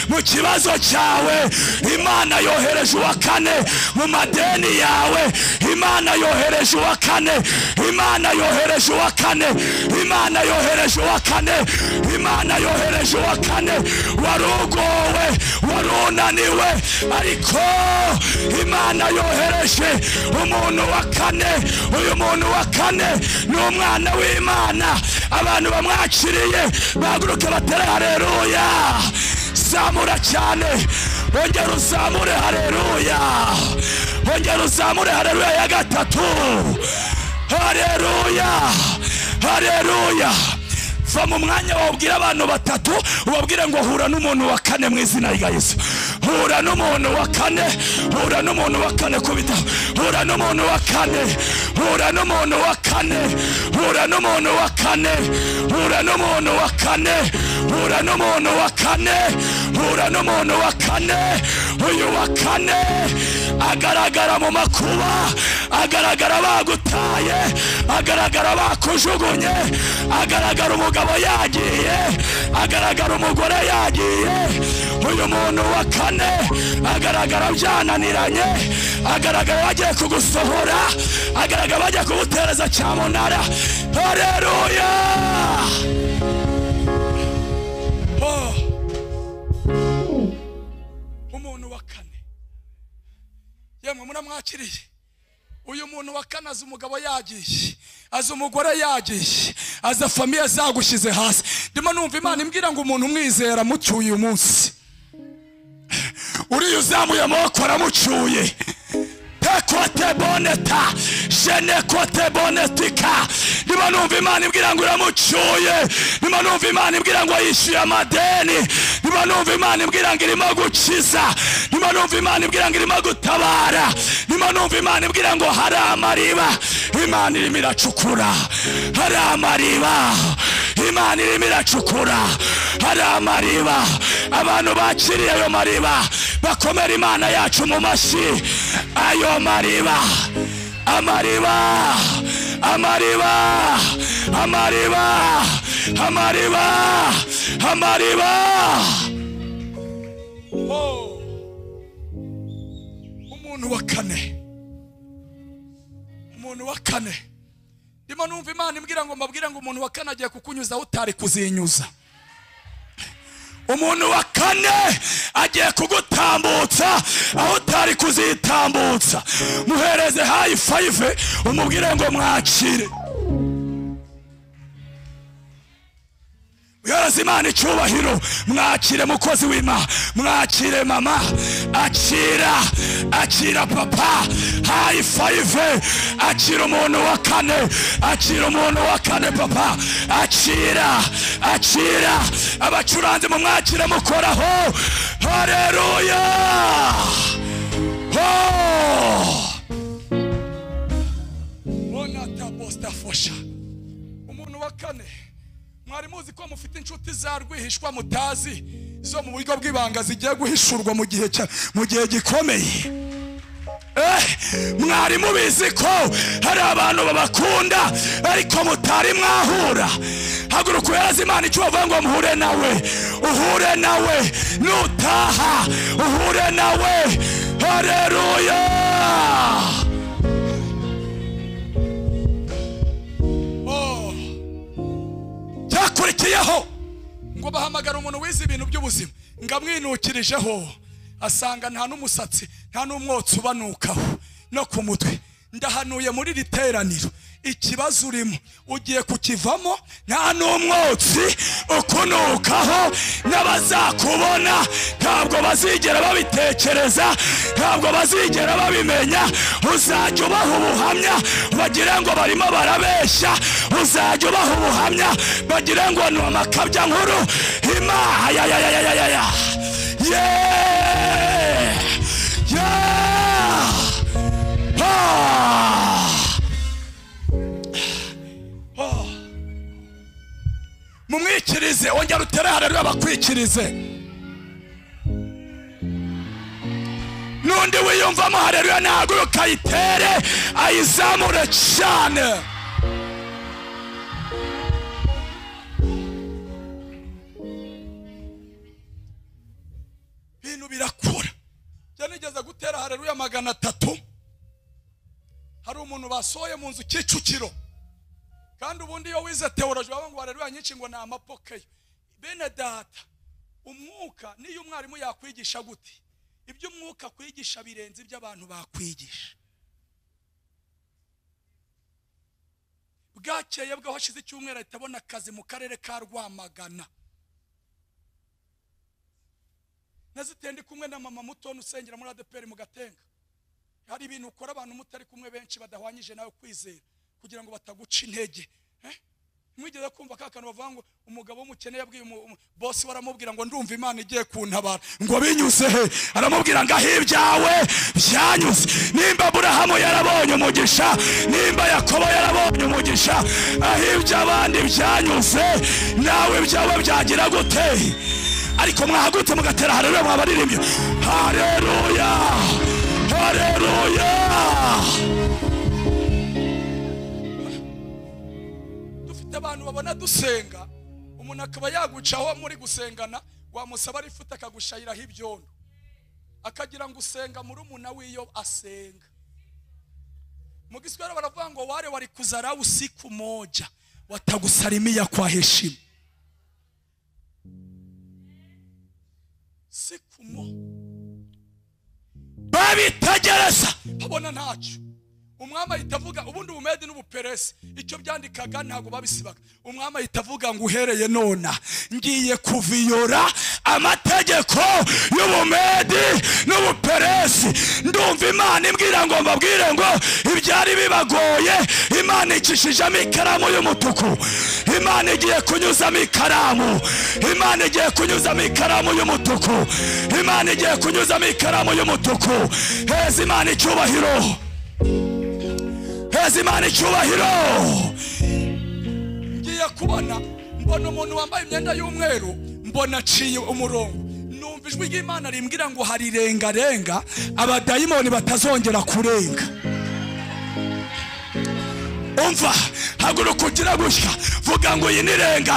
mu kibazo cyawe Imana yohereje uwa kane, mu madeni yawe Imana yohereje uwa kane, Imana yohereje uwa kane, Imana yohereje uwa kane, Imana yohereje uwa kane. Warugowe, warunaniwe, ariko Imana yohereje umuntu wa kane. Uyu muntu wa kane ni umwana w'Imana. Abantu bamwakiriye bahaguruke batere haleluya. Zamura cyane, ongera uzamure haleluya, ongera uzamure haleluya ya gatatu. Haleluya, haleluya. Va mu mwanya wabwira abantu batatu, ubabwire ngo hura n'umuntu wa kane mu izina rya Yesu. Hura n'umuntu wa kane, hura n'umuntu wa kane kubita, hura n'umuntu wa kane, hura n'umuntu wa kane, hura n'umuntu wa kane, hura n'umuntu wa kane, hura n'umuntu wa kane, hura n'umuntu wa kane. Uyu wa kane agaragara mu makuba, agaragara bagutaye, agaragara bakujugunye, agaragara umugabo yagiye, agaragara umugore yagiye. Uyu muntu wa kane agaragara byananiranye, agaragara bagiye kugusohora, agaragara bagiye kugutereza cyamunara. Haleluya. Umuntu wa kane, yemwe muramwakiriye. Uyu muntu wa kane azi umugabo yagiye, azi umugore yagiye, aza famiye zagushize hasi. Ndimo numva Imana imbwira ngo umuntu umwizera mucyuye uyu munsi, uriya uzamuye amaboko aramucyuye. Tekote boneta, jene kote bonetika. Ndimo numva Imana imbwira ngo uramucyuye. Ndimo numva Imana imbwira ngo yishyuye amadeni. Ndimo numva Imana imbwira ngo irimo gukiza. Ndimo numva Imana imbwira ngo irimo gutabara. Ndimo numva Imana imbwira ngo hari amariba Imana irimo iracukura. Hari amariba Imana irimo iracukura. Hari amariba. Abantu bakiriye ayo mariba bakomera Imana yacu mu mashyi. Ayo mariba, amariba, amariba, amariba, amariba, amariba. Umuntu wa kane, umuntu wa kane. Ndimo numva Imana imbwira ngo mbabwire ngo umuntu wa kane agiye kukunyuza aho utari kuzinyuza. Umuntu wa kane agiye kugutambutsa aho utari kuzitambutsa. Muhereze high five, umubwire ngo mwakire. Muhereze Imana icyubahiro, mwakire mukozi w'Imana, mwakire mama, akira, akira papa. High five, akira umuntu wa kane, akira umuntu wa kane papa, akira, akira. Abacuranzi mu mwakire mukoraho. Haleluya. Onata bosta fosha. Umuntu wa kane, mwari muzi ko mufite inshuti za rwihishwa mutazi, zo mu buryo bw'ibanga zigiye guhishurwa mu gihe gikomeye. Mwari mubizi ko hari abantu babakunda ariko mutari mwahura. Haguruka uhereze Imana icyo bavuga ngo muhure nawe, uhure nawe, nutaha uhure nawe. Haleluya. Cyakurikiyeho ngo bahamagara umuntu wize ibintu by'ubuzima, ngamwinukirijeho asanga nta n'umusatsi nta n'umwotsi ubanukaho no ku mutwe. Ndahanuye muri riteraniro, ikibazo urimo ugiye kukivamo, nta n'umwotsi ukunukaho. N'abazakubona ntabwo bazigera babitekereza, ntabwo bazigera babimenya. Uzajya ubaha ubuhamya bagira ngo barimo barabeshya, uzajya ubaha ubuhamya bagira ngo ni amakabya nkuru. Imana ya ya ya ya ya ya mumwikirize, ongera utere haleluya bakwikirize. Nundi wiyumvamo haleluya nahaguruka ayitere ayizamure cyane. haleluya 300 hari umuntu basohoye mu nzu Kicukiro kandi ubundi iyo wize theology baba ngo haleluya nyinshi ngo na amapokeyo bene data umwuka niyo umwarimu yakwigisha gute ibyo umwuka kwigisha birenze ibyo abantu bakwigisha bwakeye bwo hashize icyumweru itabona akazi mu karere ka Rwamagana nazitendi kumwe na mama Mutoni usengera muri ADPR mu Gatenga hari ibintu ukora abantu mutari kumwe benshi badahwanyije nawe kwizera kugira ngo bataguca intege mwigeze kumva kakano bavuga ngo umugabo w'umukene yabwiye boss waramubwira ngo ndumva Imana igiye kuntabara ngo binyuze he aramubwira ngo ahibyawe byanyuze nimba Aburahamu yarabonye umugisha nimba Yakobo yarabonye umugisha ahibya abandi byanyuze nawe byawe byagira gute ariko mwahagutse mugatera haleluya mwabaririmbye haleluya haleluya abantu babona dusenga umuntu akaba yagucaho muri gusengana wamusaba rifuta akagushayiraho ibyondo akagira ngo usenga muri umuna wiyo asenga mu Kiswahili baravuga ngo wale walikuzarau usiku moja watakusalimia kwa heshima siku moja babitagereza babona ntacyo umwama yitavuga ubundi ubumedi n'ubuperesi icyo byandikaga ntago babisibaga umwama yitavuga ngo uhereye nona ngiye kuviyora amategeko y'ubumedi n'ubuperesi ndumva Imana imbwira ngo mbabwire ngo ibyari bibagoye Imana ikishijamo ikaramu y'umutuku Imana igiye kunyuzamo ikaramu Imana igiye kunyuzamo ikaramu y'umutuku Imana igiye kunyuzamo ikaramu y'umutuku heza Imana icyubahiro Imana icyubahiro ngiye kubona mbona umuntu wambaye imyenda y'umweru mbona aciye umurongo numva ijwi ry'Imana rimbwira ngo hari renga abadayimoni batazongera kurenga umva haguruka ugira gutya vuga ngo iyi ni renga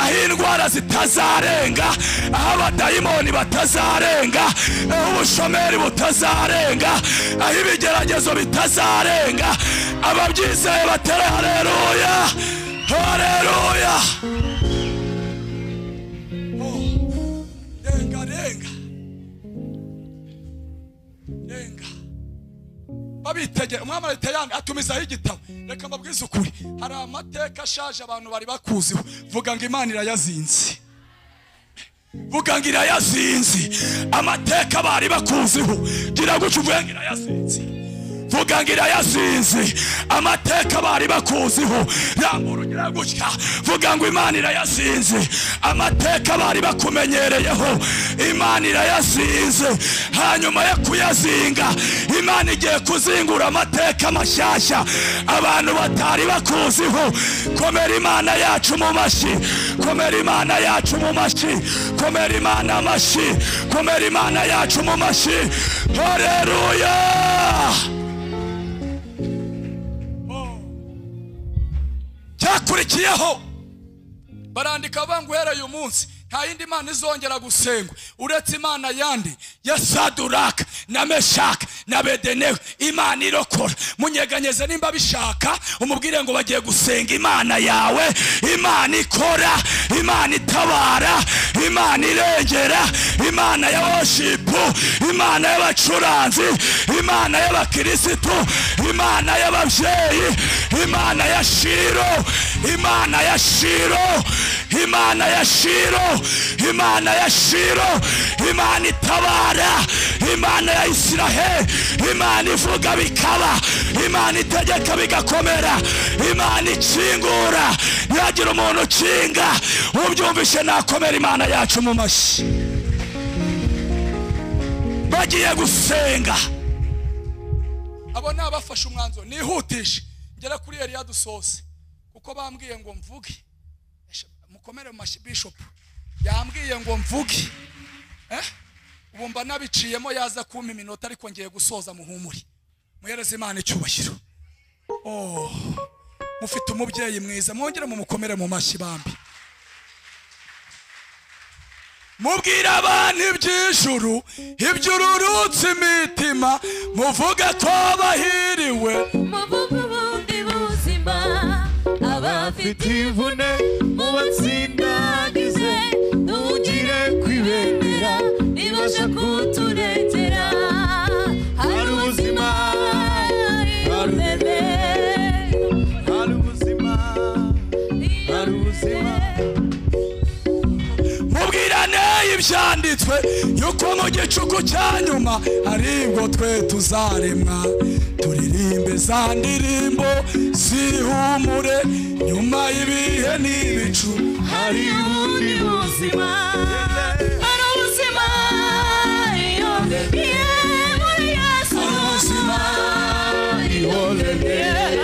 aho indwara zitazarenga aho abadayimoni batazarenga aho ubushomeri butazarenga aho ibigeragezo bitazarenga ababyizeye batere haleluya haleluya renga babitegera umwami aritayanga atumizaho igitabo reka mbabwize ukuri hari amateka ashaje abantu bari bakuziho vuga ngo Imana irayazinze vuga ngo irayazinze amateka bari bakuziho gira guca uvuga ngo irayazinze vuga ngo irayazinze amateka bari bakuziho rambura ugira gutya vuga ngo Imana irayazinze amateka bari bakumenyereyeho Imana irayazinze hanyuma yo kuyazinga Imana igiye kuzingura amateka mashyashya abantu batari bakuziho komera Imana yacu mu mashi komera Imana yacu mu mashi komera Imana amashi komera Imana yacu mu mashi haleluya cyakurikiyeho barandika banga uhereye umunsi nta yindi Imana izongera gusengwa uretse Imana yandi ya Saduraka na Meshaka na Abedenego Imana irokora munyeganyeze nimba bishaka umubwire ngo bagiye gusenga Imana yawe Imana ikora Imana itabara Imana irengera Imana ya worship Imana y'abacuranzi Imana y'abakirisitu Imana y'ababyeyi Imana ya Shiro Imana ya Shiro Imana ya Shiro Imana ya Shiro Imana itabara Imana ya Israheli Imana ivuga bikaba Imana itegeka bigakomera Imana ikingura ntihagira umuntu ukinga ubyumvishe nakomera Imana yacu mu mashi bagiye gusenga abo nabafashe umwanzo nihutishe ngera kuri Eliya dusose kuko bambwiye ngo mvuge mukomere mu mashi bishop yambwiye ngo mvuge ubu mba nabiciyemo yaza kumpa iminota ariko ngiye gusoza muhumuri muhereze Imana icyubahiro mufite umubyeyi mwiza mwongere mu mukomere mu mashi bambi mubwira abantu iby'ijuru iby'ururutse imitima muvuge ko bahiriwe muvuge ubundi buzima abafite imvune mubatsindagize ntugire kwibendera ibasha kuturengera hari ubuzima hari ubuzima hari ubuzima mubwirane ibyanditswe yuko mu gicuku cya nyuma aribwo twe tuzaremwa turirimbe za ndirimbo zihumure nyuma y'ibihe n'ibicu hari ubundi buzima hari ubuzima iyo muri Yesu hari ubuzima iyo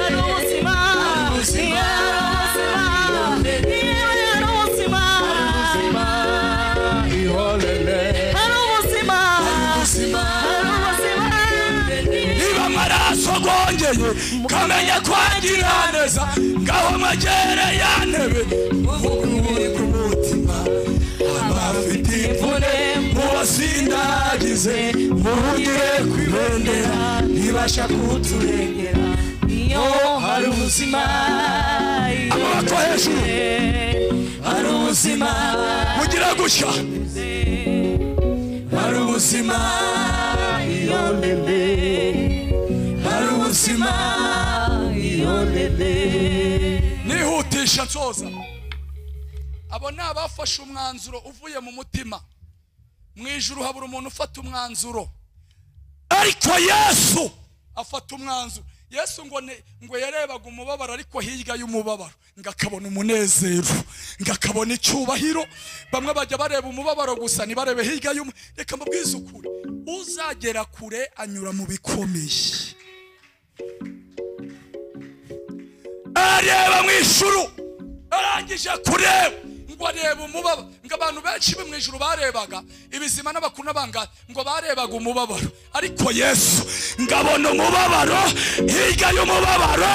hari ubuzima hari ubuzima sogongeye kamenya kwagira neza ngaho magere yantebe muvugure ku mutima abafite imvune mubasindagize muhugire kwibendera ntibasha kuturengera iyo hari ubuzima amaboko hejuru hari ubuzima mugira gushya hari ubuzima iyo hari ubuzima nihutisha nsoza abo ni abafashe umwanzuro uvuye mu mutima mu ijuru habura umuntu ufata umwanzuro ariko Yesu afata umwanzuro Yesu ngo yarebaga umubabaro ariko hirya y'umubabaro ngakabona umunezero ngakabona icyubahiro bamwe bajya bareba umubabaro gusa nibarebe hirya reka mbabwize ukuri uzagera kure anyura mu bikomeye areba mu ijuru arangije kureba ngo areba umubabaro ngo abantu benshi mu ijuru barebaga ibizima n'abakuru n'abangana ngo barebaga umubabaro ariko Yesu ngabona umubabaro hirya y'umubabaro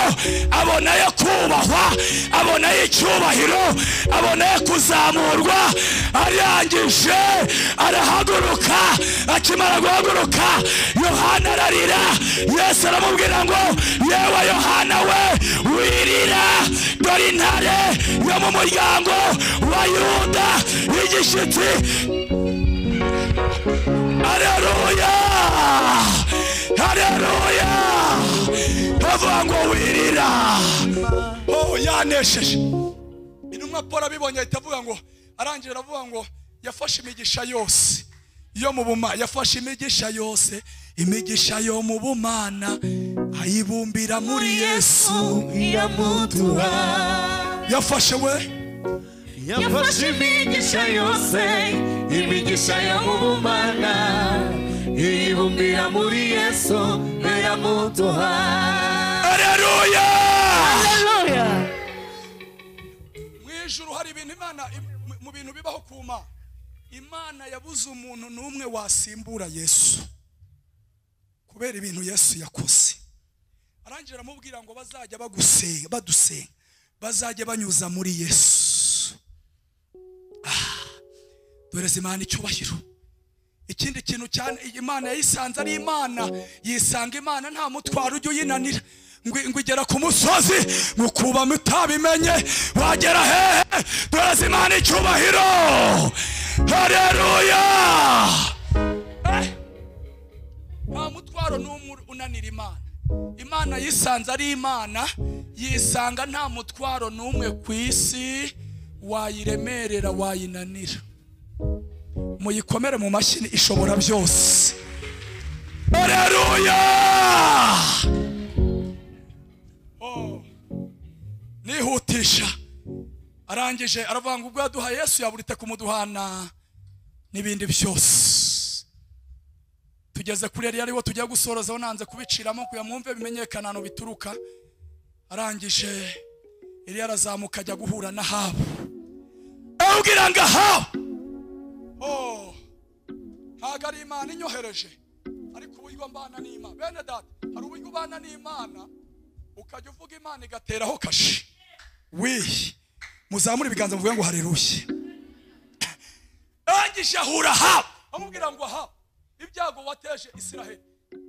abonayo kubahwa abonayo icyubahiro abonayo kuzamurwa arangije arahaguruka akimara guhaguruka Yohana ararira Yesu aramubwira ngo yewe Yohana we wirira dore intare yo mu muryango wa Yuda igishitsi Haleluya Haleluya bavuga ngo wirira yanesheje intumwa Paulo abibonye itavuga ngo arangira avuga ngo yafashe imigisha yose yo mu bumana yafashe imigisha yose imigisha yo mu bumana ayibumbira muri Yesu yamuduha yafashe we yafashe imigisha yose imigisha yo mu bumana iyibumbira muri Yesu yamuduha Haleluya Haleluya mwijuru hari ibintu Imana mu bintu bibaho kuma Imana yabuze umuntu n'umwe wasimbura Yesu kubera ibintu Yesu yakoze arangira aramubwira ngo bazajya badusenga bazajya banyuza muri Yesu dore Imana icyubahiro ikindi kintu cyane Imana yayisanze ari Imana yisanga Imana nta mutwaro ujye uyinanira ngo igera ku musozi mukuba mutabimenye wagera hehe dore Imana icyubahiro Haleluya nta mutwaro n'umwe unanira Imana yisanze ari Imana yisanga nta mutwaro n'umwe ku isi wayiremerera wayinanira muyikomere mu mashini ishobora byose Haleluya nihutisha arangije aravuga ngo ubwo yaduhaye Yesu yaburite kumuduhana n'ibindi byose tugeze kuri ariwo tujya gusorozaho nanze kubiciramo kuya mwumve bimenyekana no bituruka arangije iri arazamuka ajya guhura na Habo awugira ngo Habo ntago ari Imana inyohereje ariko uburyo mbana n'Imana bene data hari uburyo ubana n'Imana ukajya uvuga Imana igateraho kashi muzamura ibiganza muvuge ngo haleluya arangije ahura Ahabu amubwira ngo Ahabu ibyago wateje Isiraheli.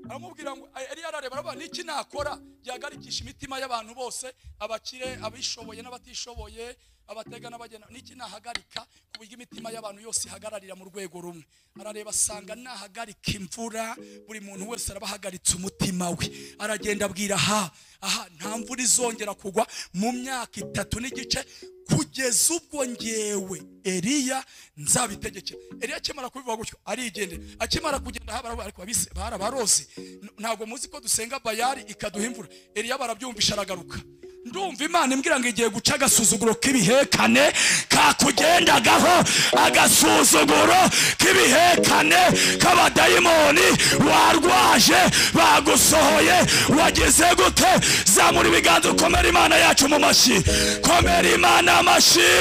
Aramubwira ngo Eliya arareba aravuga niki nakora yagarikisha imitima y'abantu bose, abakire abishoboye n'abatishoboye, abatega n'abagena, niki nahagarika kuburyo imitima y'abantu yose ihagararira mu rwego rumwe. Arareba asanga nahagarika imvura buri muntu wese arabahagaritse umutima we. Aragenda abwira aha nta mvura izongera kugwa mu myaka 3 n'igice kugeza ubwo ngewe Eliya nzabitegeke. Eliya akimara kubivuga gutyo arigende, akimara kugenda Ahabu ariko abise barabarozi, ntago muzi ko dusenga Bayali ikaduha imvura. Eliya barabyumvisha aragaruka. Ndumva Imana imbwira ngo igiye guca agasuzuguro k'ibihekane kakugendagaho, agasuzuguro k'ibihekane k'abadayimoni warwaje bagusohoye wageze gute. Zamura ibiganza ukomera Imana yacu mu mashyi, komera Imana amashyi.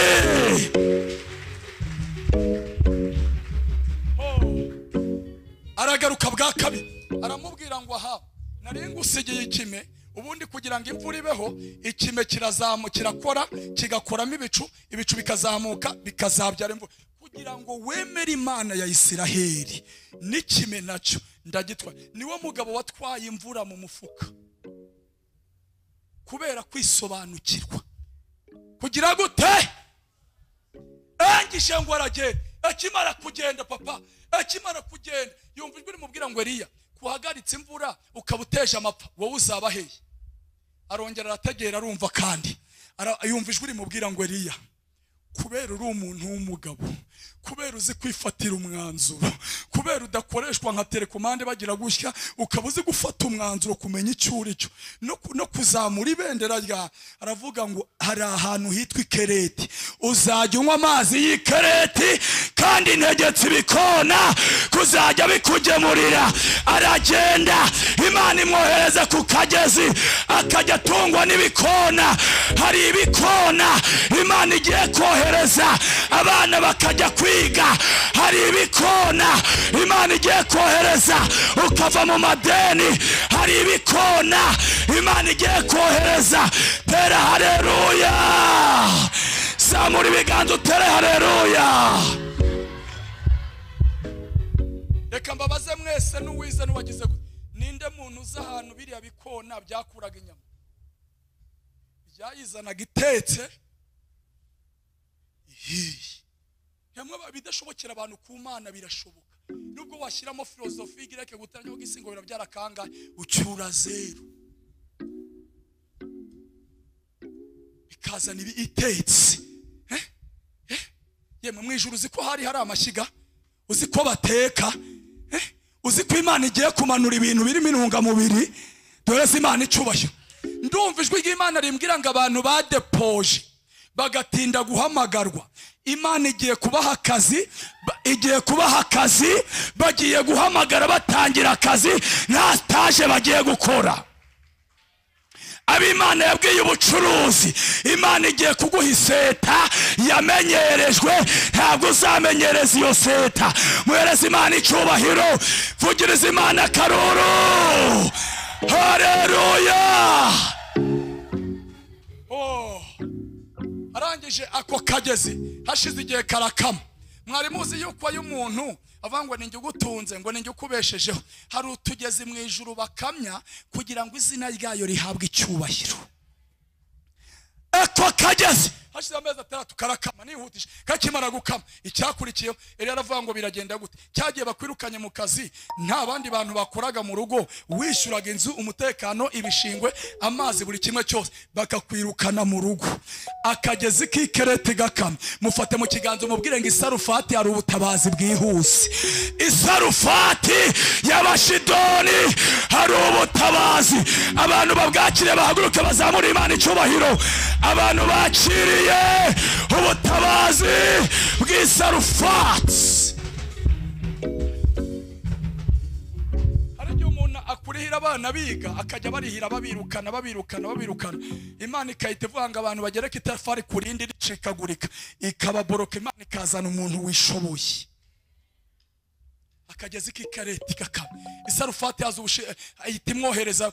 Aragaruka bwa kabiri aramubwira ngo aha nari ngusigiye ikime, ubundi kugira ngo imvura ibeho ikime kirakora kigakoramo ibicu bikazamuka bikazabyara imvura. Kugira ngo wemere Imana ya Isiraheli n'ikime nacyo ndagitwa. Niwe mugabo watwaye imvura mu mufuka kubera kwisobanukirwa. Kugira gute angishe ngo aragenda, akimara kugenda papa akimara kugenda yumva ijwi rimubwira ngo Eliya kuhagaritse imvura ukabuteje amapfa wowe uzaba hehe. Arongera arategera arumva kandi yumva ijwi rimubwira ngo Eliya kubera uri umuntu w'umugabo, kubera uzi kwifatira umwanzuro, kubera udakoreshwa nka telekomande bagira gushyya, ukaba uzi gufata umwanzuro kumenya icyo uri cyo no kuzamura ibendera rya. Aravuga ngo hari ahantu hitwa Ikereti, uzajya unywa amazi y'Ikereti kandi ntegetse ibikona kuzajya bikugemurira. Aragenda Imana imwohereza ku kagezi akajya atungwa n'ibikona. Hari ibikona Imana igiye kohereza abana bakajya kwiga, hari ibikona Imana igiye kohereza ukava mu madeni, hari ibikona Imana igiye kohereza. Tera haleluya, zamura ibiganza utere haleluya. Reka mbabaze mwese n'uwize n'uwagize ninde muntu uza ahantu biriya bikona byakuraga inyama byayizanaga itetse hamwe bidashobokera abantu ku Mana birashoboka. Nubwo washyiramo filozofi igireke gutanya ugisingo birabyara kanga ucyura zero bikazana ibi itetse. Yemwe mwijuru uzi ko hari amashyiga, uzi ko bateka, uzi ko Imana igiye kumanura ibintu birimo intungamubiri. Dore Imana icubashyo. Ndumva ijwi ry'Imana rimbwira ngo abantu badepoje bagatinda guhamagarwa, Imana igiye kubaha akazi, bagiye guhamagara batangira akazi nta stage bagiye gukora. Abimana yabwiye ubucuruzi, Imana igiye kuguha iseta yamenyerejwe, ntabwo uzamenyereza iyo seta. Muhereza Imana icyubahiro, vugiriza Imana akaruru. Haleluya. Arangije ako kagezi hashize igihe karakama. Mwari muzi yuko ayo umuntu avangwa ninjye ugutunze ngo ninjye ukubeshejeho, hari utugezi mu ijuru bakamya kugira ngo izina ryayo rihabwe icyubahiro. Ako kagezi hashize amezi 3 karakama nihutisha. Kakimara gukama icyakurikiyeho Eliya aravuga ngo biragenda gute. Cyagiye bakwirukanye mu kazi, nta bandi bantu bakoraga mu rugo, wishyuraga inzu, umutekano, ibishingwe, amazi, buri kimwe cyose, bakakwirukana mu rugo. Akagezi k'Ikereti gakama, mufate mu kiganza umubwire ngo Isarufati hari ubutabazi bwihuse. Isarufati y'Abashidoni hari ubutabazi. Abantu babwakire bahaguruke bazamura Imana icyubahiro. Abantu bakiriye ubutabazi bw'Isarufati. Hari igihe umuntu akurihira abana biga akajya barihira babirukana. Imana ikahita ivuga ngo abantu bagereka itafari kurindi ricikagurika, ikababoroka. Imana ikazana umuntu wishoboye. Akagezi k'Ikereti gakama. Isarufati ahita imwohereza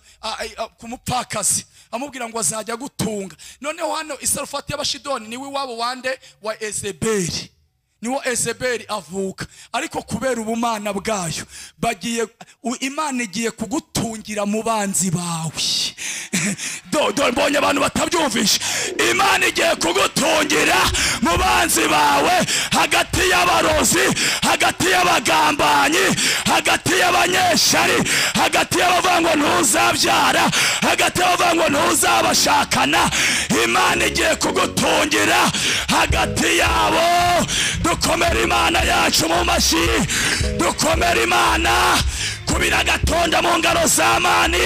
ku mupfakazi amubwira ngo azajya gutunga. Noneho hano Isarufati y'Abashidoni niwe wabo wande wa Ezebeli. niwo Ezebeli avuka. Ariko kubera ubumana bwayo Imana igiye kugutungira mu banzi bawe. Mbonye abantu batabyumvisha. Imana igiye kugutungira mu banzi bawe, hagati y'abarozi, hagati y'abagambanyi, hagati y'abanyeshari, hagati y'abavuga ngo ntuzabyara, hagati y'abavuga ngo ntuzabashakana. Imana igiye kugutungira hagati yabo. Dukomere Imana yacu mu mashyi, dukomere Imana kubira gatonda mu ngaro z'amani,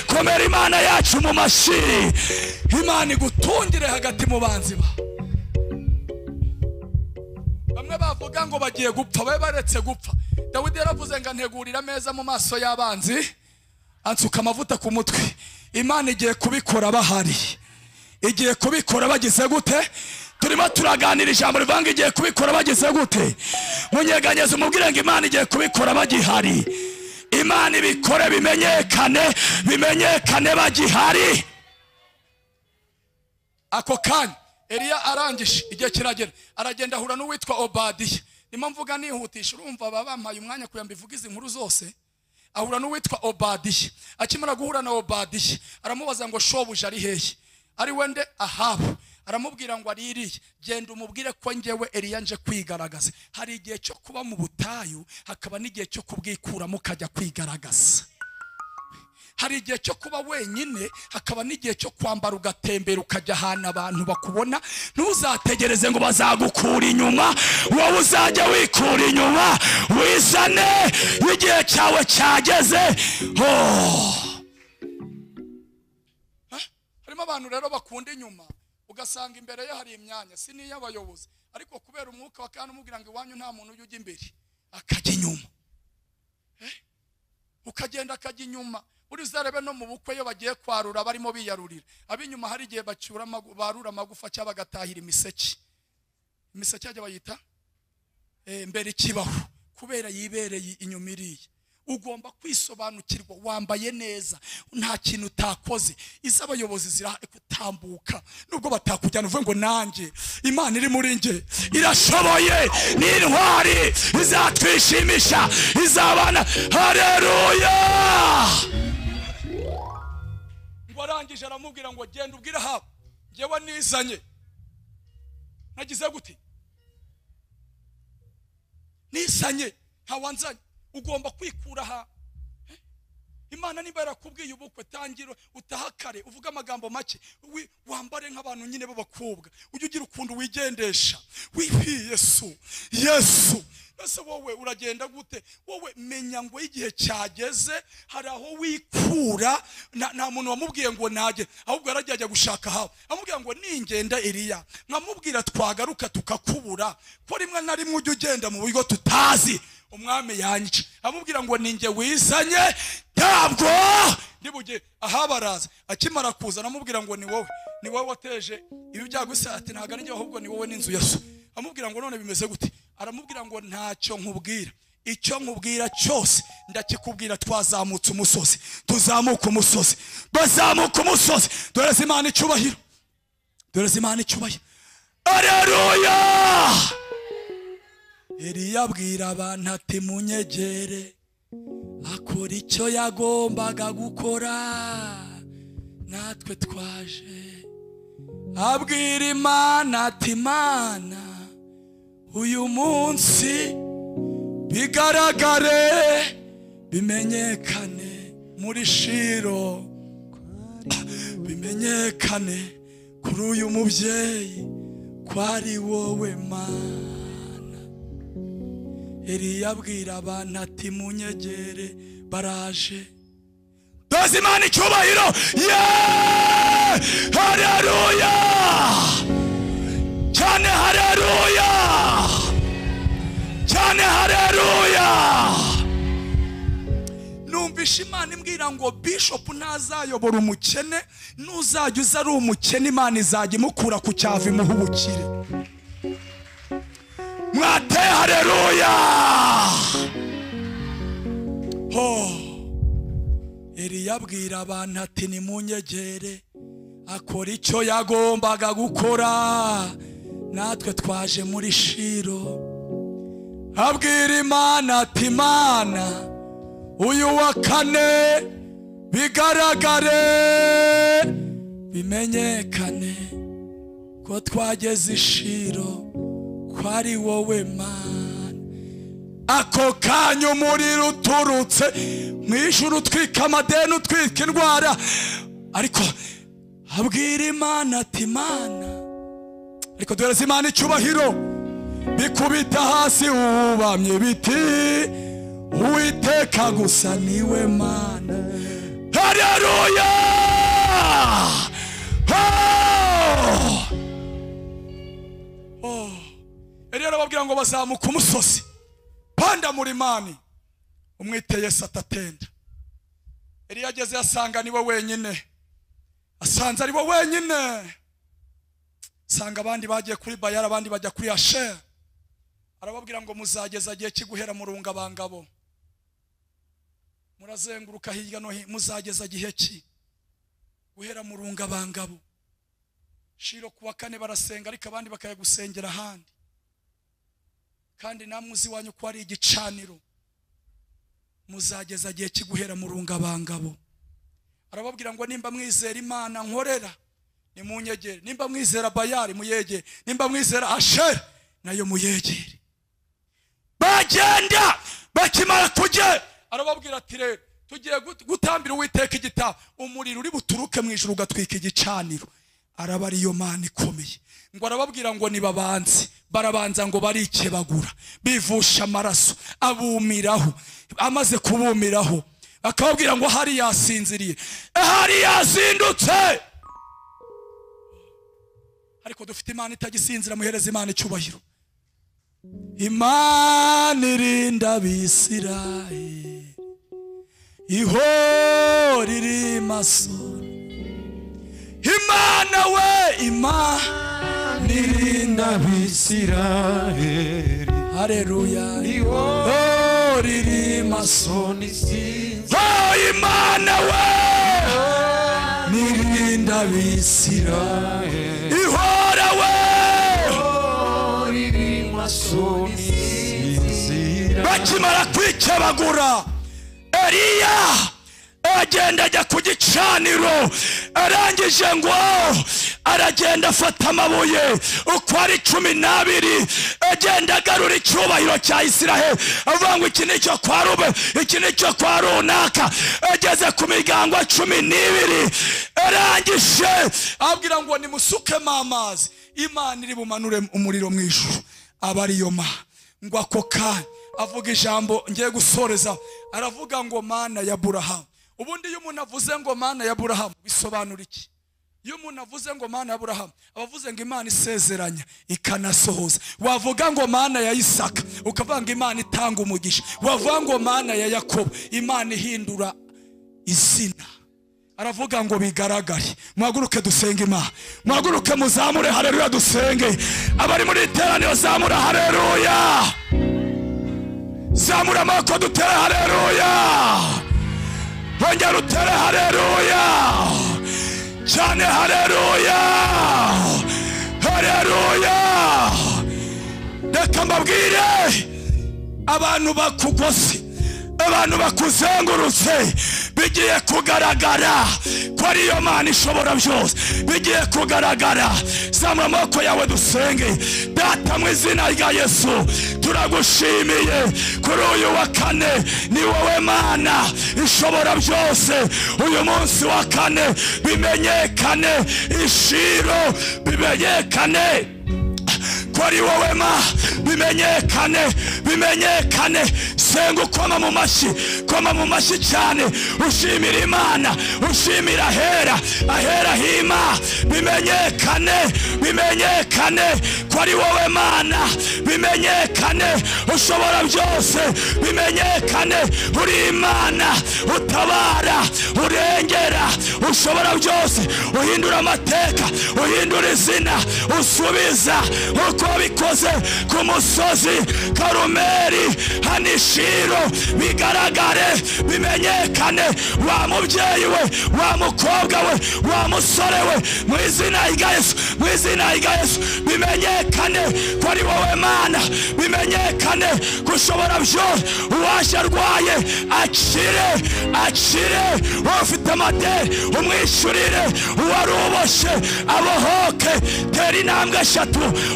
komera Imana yacu mu mashyi. Imana igutungire hagati mu banzi ba. Bamwe bavuga ngo bagiye gupfa, babe baretse gupfa. Dawidi yaravuze ngo ntegurira ameza mu maso y'abanzi, ansuka amavuta ku mutwe. Imana igiye kubikora bahari, igiye kubikora bagize gute? Turimo turaganira ijambo rivanga igiye kubikora bagize gute? Munyeganyeze umubwire ngo Imana igiye kubikora bagihari. Imana ibikore bimenyekane bagihari. Ako kanya Eliya arangije, igihe kiragera, aragenda ahura n'uwitwa Obadiya. Nimo mvuga nihutisha, urumva babampaye umwanya kuya mbivuga izi nkuru zose. Ahura n'uwitwa Obadiya. Akimara guhura na Obadiya, aramubaza ngo shobuja ari hehe? Ari wende Ahabu. Aramubwira ngo aririye, genda umubwire ko njyewe Eliya nje kwigaragaza. Hari igihe cyo kuba mu butayu, hakaba n'igihe cyo kubwikuramo ukajya kwigaragaza. Hari igihe cyo kuba wenyine, hakaba n'igihe cyo kwambara ugatembera ukajya ahantu abantu bakubona. Ntuzategereze ngo bazagukura inyuma, wowe uzajya wikura inyuma, wizane igihe cyawe cyageze. Harimo abantu rero bakunda inyuma, ugasanga imbere ye hari imyanya, si n'iy'abayobozi, ariko kubera umwuka wa kandi umubwira ngo iwanyu nta muntu ujya imbere, akajya inyuma. Ukagenda akajya inyuma. Uri zarebe no mu bukwe iyo bagiye kwarura barimo biyarurira, ab'inyuma hari igihe barura amagufa cyangwa bagatahira imiseke. Imiseke ajya bayita mbere ikibaho, kubera yibereye inyuma iriye. Ugomba kwisobanukirwa, wambaye neza, nta kintu utakoze. Iz'abayobozi zirahari kutambuka, nubwo batakujyana uvuge ngo nanjye Imana iri muri nge irashoboye, ni intwari, izatwishimisha, izabana. Haleluya! Ngo arangije aramubwira ngo genda ubwire Ahabu, njyewe nizanye. Nagize gute? Nizanye, ntawanzanye. Ugomba kwikura aha. Imana niba yarakubwiye ubukwe, tangiro utahakare, uvuga amagambo make, wambare nk'abantu nyine b'abakobwa, ujye ugira ukuntu wigendesha, wihi Yesu. Ese wowe uragenda gute? Wowe menya ngo igihe cyageze, hari aho wikura. Nta muntu wamubwiye ngo nage, ahubwo yarajya gushaka hawe. Amubwira ngo ningenda Eliya, nkamubwira twagaruka tukakubura, ko rimwe na rimwe ujye ugenda mu bigo tutazi. Umwami yanyica, amubwira ngo ninjye wizanye, ntabwo ndibuge. Ahabaraza, akimara kuza namubwira ngo ni wowe wateje ibi byaguse. Ati ntago ari njye, ahubwo ni wowe n'inzu ya so. Amubwira ngo none bimeze gute? Aramubwira ngo ntacyo nkubwira, icyo nkubwira cyose ndakikubwira. Twazamutse umusozi, tuzamuka umusozi, bazamuka umusozi. Dore Imana icyubahiro, dore Imana icyubahiro. Haleluya! Eliya abwira abantu ati munyegere, akora icyo yagombaga gukora, natwe twaje. Abwira Imana ati Imana, uyu munsi bigaragare, bimenyekane muri Shilo, bimenyekane kuri uyu mubyeyi ko ari wowe Mana. Eliya abwira abantu ati munyegere, baraje. Doze Imana icyubahiro. Haleluya cyane, haleluya cyane, haleluya. Numvisha Imana imbwira ngo Bishop ntazayobora umukene, nuzajya uza ari umukene Imana izajya imukura ku cyavu imuha ubukire. Mwate haleluya. Eliya abwira abantu ati nimunyegere, akora icyo yagombaga gukora, natwe twaje muri Shilo, abwira Imana ati Imana uyu wa kane bigaragare bimenyekane ko twageze ishiro ko ari wowe Mana. Ako kanya umuriro uturutse mwijuru utwika amadeni utwika indwara, ariko abwira Imana ati Imana, ariko duhereza Imana icyubahiro, bikubita hasi ubamye biti Uwiteka gusa niwe Mana. Haleluya! Eliya arababwira ngo bazamuka umusozi panda murimani umwite Yesu atatenda. Eliya ageze asanga niwe wenyine, asanze ari we wenyine, sanga abandi bagiye kuri Bayali abandi bajya kuri Ashera. Arababwira ngo muzageza gihe kiguhera murunga bangabo, murazenguruka hirya no hino, muzageza gihe ki guhera murunga bangabo. Shiro kuwa kane barasenga ariko abandi bakaya gusengera ahandi, kandi namwe uzi wanyu ko ari igicaniro, muzageza gihe kiguhera murunga bangabo. Arababwira ngo nimba mwizera Imana nkorera ni munyegere, nimba mwizera Bayali muyegere, nimba mwizera Ashera nayo muyegere. Bagenda bakimara kujya arababwira ati rero tugiye gutambira Uwiteka igitabo, umuriro uri buturuke mu ijuru ugatwika igicaniro. Araba ariyo Mana ikomeye. Ngo arababwira ngo nibabanze, barabanza ngo barikebagura bivusha amaraso abumiraho, amaze kubumiraho akababwira ngo hari yasinziriye, hari yazindutse. Ariko dufite Imana itagisinzira, muhereza Imana icyubahiro. Imana irinda Abisirayeli ihora iri maso. Imana we, Imana irinda Abisirayeli, haleluya, ihora iri maso. Oh Imana we, irinda Abisirayeli ihora we, bakimara kwikebagura Eliya agenda ajya ku gicaniro, arangije ngo aragenda afata amabuye uko ari 12, agenda agarura icyubahiro cya Isiraheli, avuga ngo iki nicyo kwa Rube, iki nicyo kwa runaka. Ageze ku miryango 12, arangije abwira ngo nimusukemo amazi, Imana iri bumanure umuriro mu ijuru, aba ariyo Mana. Ngo ako kanya avuga ijambo ngiye gusoreza, aravuga ngo Mana ya Aburahamu. Ubundi iyo umuntu avuze ngo Mana ya Aburahamu bisobanura iki? Iyo umuntu avuze ngo Mana ya Aburahamu abavuze ngo Imana isezeranya ikanasohoza. Wavuga ngo Mana ya Isaka ukavuga ngo Imana itanga umugisha. Wavuga ngo Mana ya Yakobo Imana ihindura izina. Aravuga ngo bigaragare. Muhaguruke dusenge Imana, muhaguruke muzamure haleluya dusenge. Abari muri iteraniro zamura haleluya, zamura amaboko dutere haleluya, ongera utere haleluya cyane haleluya, haleluya. Reka mbabwire abantu bakugose, abantu bakuzengurutse, bigiye kugaragara ko ariyo Mana ishobora byose, bigiye kugaragara. Zamura amaboko yawe dusenge. Data mu izina rya Yesu turagushimiye kuri uyu wa kane, ni wowe Mana ishobora byose. Uyu munsi wa kane bimenyekane, ishiro bimenyekane ko ari wowe Mana, bimenyekane, bimenyekane. Senga ukoma mu mashyi, koma mu mashyi cyane, ushimira Imana, ushimira ahera, ahera hima. Bimenyekane, bimenyekane ko ari wowe Mana, bimenyekane ushobora byose, bimenyekane uri Imana utabara, urengera, ushobora byose, uhindura amateka, uhindura izina, usubiza uko bikoze ku musozi Karumeli hanishiro. Bigaragare, bimenyekane, wa mubyeyi we, wa mukobwa we, wa musore we, mu izina rya Yesu, mu izina rya Yesu bimenyekane. bimenyekane ko ari wowe Mana, bimenyekane ko ushobora byose. Uwaje arwaye akire, ufite amadeni umwishyurire, uwari uboshe abohoke. Tera intambwe 3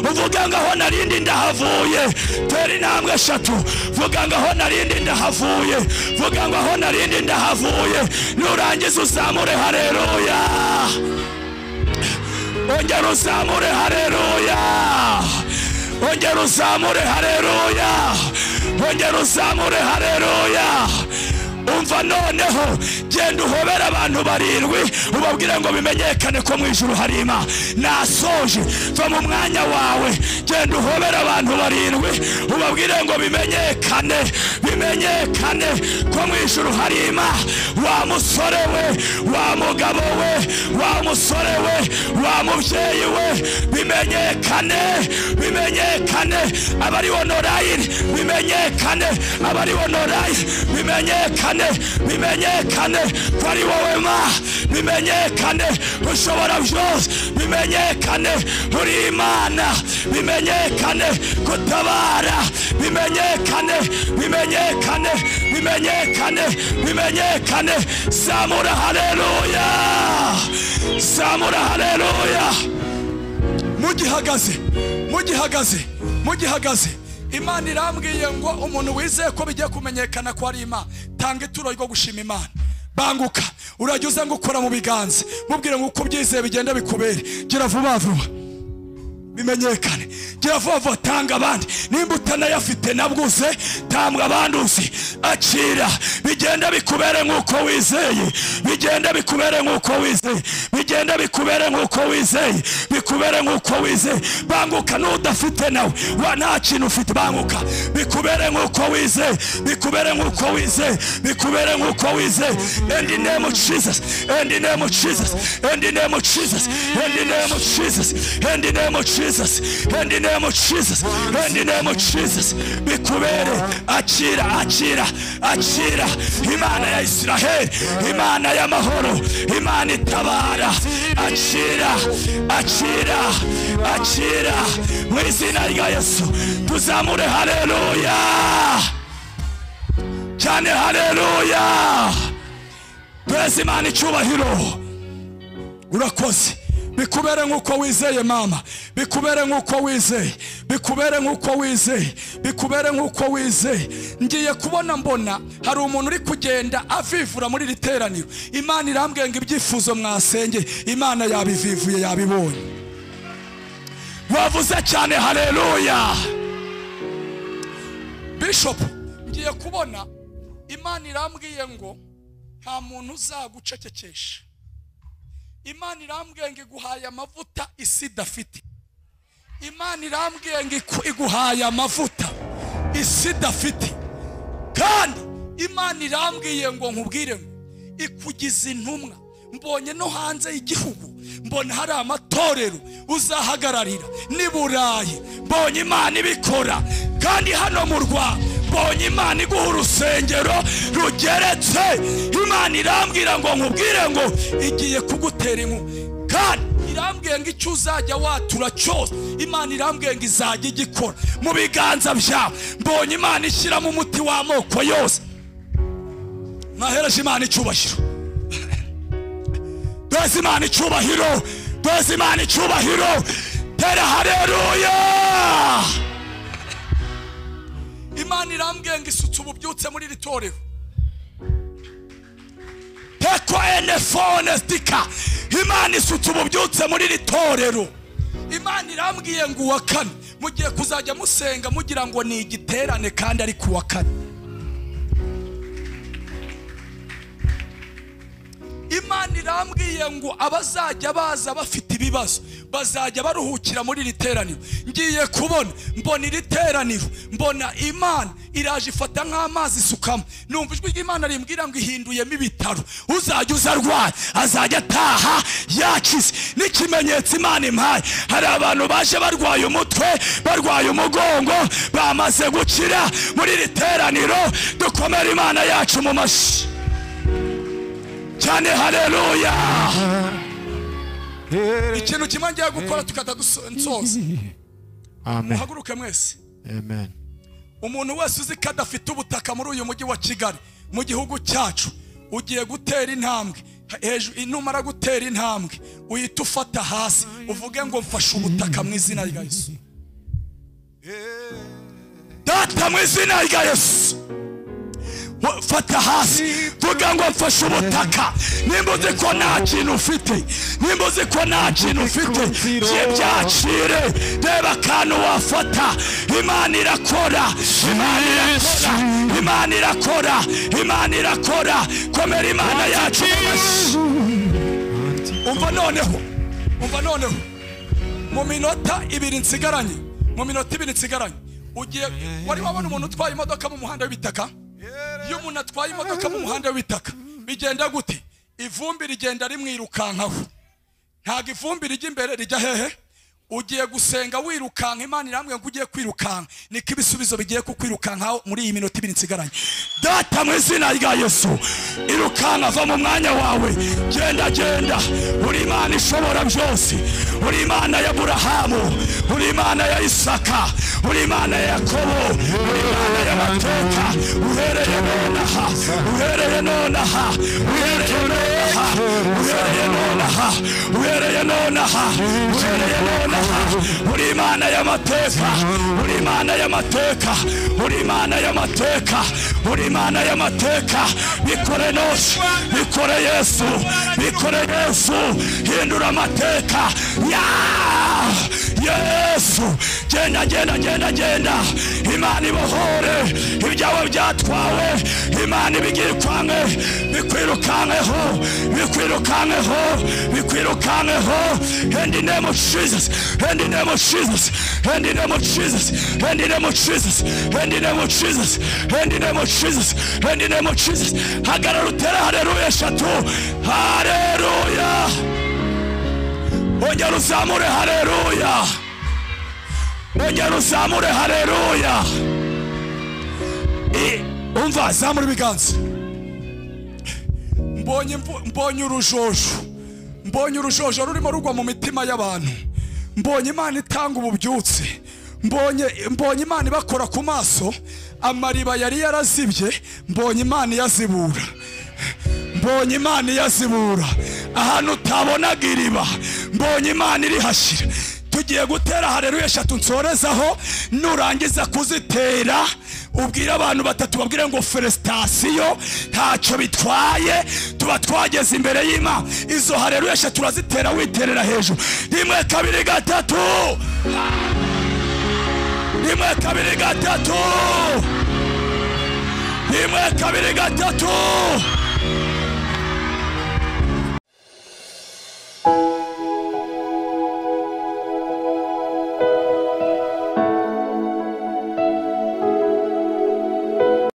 uvuga ngo aho narindi ndahavuye. Tera intambwe 3 vuga ngo aho narindi ndahavuye. Vuga ngo aho narindi ndahavuye. Nurangiza uzamure haleluya. Ongera uzamure haleluya. Ongera uzamure haleluya. Ongera uzamure haleluya. Umva noneho genda uhobera abantu 7 ubabwire ngo bimenyekane ko mu ijuru hari Imana. Nasoje va mu mwanya wawe, genda uhobera abantu 7 ubabwire ngo bimenyekane ko mu ijuru hari Imana. Wa musore we, wa mugabo we, wa musore we, wa mubyeyi we, bimenyekane abari online, bimenyekane abari online, bimenyekane ko ari wowe Mana, bimenyekane ushobora byose, bimenyekane uri Imana, bimenyekane kutabara, bimenyekane. Zamura haleluya, zamura haleluya. Mugihagaze Imana irambwiye ngo umuntu wizeye ko bigiye kumenyekana ko ari Imana, tanga ituro ryo gushima Imana. Banguka urajya uza ngukora mu biganza, mubwire ngo uko byizeye bigenda bikubere. Gira vuba bimenyekane, gira vuba tanga abandi. Nimba utanayafite nabwuze tambwa abandi uzi, akira bigenda bikubere nk'uko wizeye, bigenda bikubere nk'uko wizeye, bigenda bikubere nk'uko wizeye, bikubere nk'uko wizeye. Banguka n'udafite nawe wa nta kintu ufite, banguka bikubere nk'uko wizeye, bikubere nk'uko wizeye, bikubere nk'uko wizeye. In the name of Jesus, in the name of Jesus, in the name of Jesus, in the name of Jesus, in the name of Jesus, in the name of Jesus, in the name of Jesus. Bikubere, akira Imana ya Israheli, Imana ya mahoro, Imana itabara. Akira mu izina rya Yesu. Tuzamure haleluya cyane, haleluya. Twese Imana icyubahiro. Urakoze. Bikubere nk'uko wizeye Mama, bikubere nk'uko wizeye, bikubere nk'uko wizeye, bikubere nk'uko wizeye. Ngiye kubona mbona hari umuntu uri kugenda avivura muri literaniro. Imana irambwiye ngo ibyifuzo mwasenge Imana yabivivuye, yabibonye. Wavuze cyane haleluya. Bishop, ngiye kubona Imana irambwiye ngo nta muntu uzagucecekesha. Imana irambwiye ngo iguhaye amavuta isi idafite. Imana irambwiye ngo iguhaye amavuta isi idafite. Kandi Imana irambwiye ngo nkubwire ngo ikugize intumwa. Mbonye no hanze y'igihugu, mbona hari amatorero uzahagararira ni Burayi. Mbonye Imana ibikora. Kandi hano mu Rwanda mbonye Imana iguha urusengero rugeretse. Imana irambwira ngo nkubwire ngo igiye kugutera inkunga. Kandi irambwiye ngo icyo uzajya watura cyose Imana irambwiye ngo izajya igikora mu biganza byawe. Mbonye Imana ishyira mu muti w'amoko yose. Nahereje Imana icyubahiro. Twese Imana icyubahiro, twese Imana icyubahiro. Tera haleluya. Imana irambwiye ngo isutse ububyutse muri iri torero. Teko enefone stika. Imana isutse ububyutse muri iri torero. Imana irambwiye ngo uwa 4 mugiye kuzajya musenga mugira ngo ni igiterane kandi ari kuwa 4. Imana irambwiye ngo abazajya baza bafite ibibazo bazajya baruhukira muri iri teraniro. Ngiye kubona mbona iri teraniro, mbona Imana iraje ifata nk'amazi isukamo. Numva ijwi ry'Imana rimbwira ngo ihinduyemo ibitaro. Uzajya uzarwaye azajya ataha yakize. N'ikimenyetso Imana impaye, hari abantu baje barwaye umutwe, barwaye umugongo, bamaze gukira muri iri teraniro. Dukomere Imana yacu mu mashi cyane, haleluya. Ikintu kimwe ngiye gukora tukata dusoza. Amen. muhaguruke mwese. Amen. Umuntu wese uzi ko adafite ubutaka muri uyu mujyi wa Kigali mu gihugu cyacu, ugiye gutera intambwe hejuru. Inumara gutera intambwe uhita ufata hasi uvuge ngo mfashe ubutaka mu izina rya Yesu. Data, mu izina rya Yesu, fata hasi vuga ngo mfashe ubutaka. Nimba uzi ko nta kintu ufite, nimba uzi ko nta kintu ufite, byacire. Reba akantu wafata. Imana irakora, Imana irakora, Imana irakora, Imana irakora. Komera Imana yacu amashyi. Umva noneho, umva noneho, mu minota 2 nsigaranye, mu minota 2 nsigaranye, ugiye wari wabona umuntu utwaye imodoka mu muhanda w'ibitaka? Iyo umuntu atwaye imodoka mu muhanda w'ibitaka bigenda gute? Ivumbi rigenda rimwirukankaho. Ntago ivumbi rijya imbere, rijya hehe? Ugiye gusenga wirukanka, Imana irambwiye ngo ugiye kwirukanka, niko ibisubizo bigiye kukwirukankaho muri iyi minota 2 nsigaranye. Data, mu izina rya Yesu, irukanka, va mu mwanya wawe, genda genda. Uri Imana ishobora byose, uri Imana ya Aburahamu, uri Imana ya Isaka, uri Imana ya Yakobo, uri Imana y'amateka. Uhereye nonaha, uhereye nonaha, uhereye nonaha, uhereye nonaha, uhereye nonaha, uhereye nonaha. Uri Imana y'amateka, uri Imana y'amateka, uri Imana y'amateka, uri Imana y'amateka. Bikore nose, bikore Yesu, bikore Yesu. Hindura amateka ya Yesu. Genda genda genda genda. Imana ibohore ibyawe byatwawe. Imana ibigirwange, bikwirukankeho, bikwirukankeho, bikwirukankeho. In the name of Jesus, in the name of Jesus, in the name of Jesus, in the name of Jesus, in the name of Jesus, in the name of Jesus, in the name of Jesus. Hagarara utere haleluya 3. Haleluya. Ongera uzamure haleluya. Ongera uzamure haleluya. Umva, zamura ibiganza. Mbonye urujojo rurimo rugwa mu mitima y'abantu. Mbonye Imana itanga ububyutse. Mbonye Imana ibakora ku maso. Amariba yari yarazibye, mbonye Imana yazibura. Mbonye Imana yazibura ahantu utabonaga iriba. Mbonye Imana iri hashira. Tugiye gutera haleluya 3 nsorezaho. Nurangiza kuzitera ubwira abantu 3, babwire ngo felicitation, ntacyo bitwaye, tuba twageze imbere y'Imana. Izo haleluya 3 turazitera witerera hejuru. 1 2 3. 1 2 3. 1 2 3.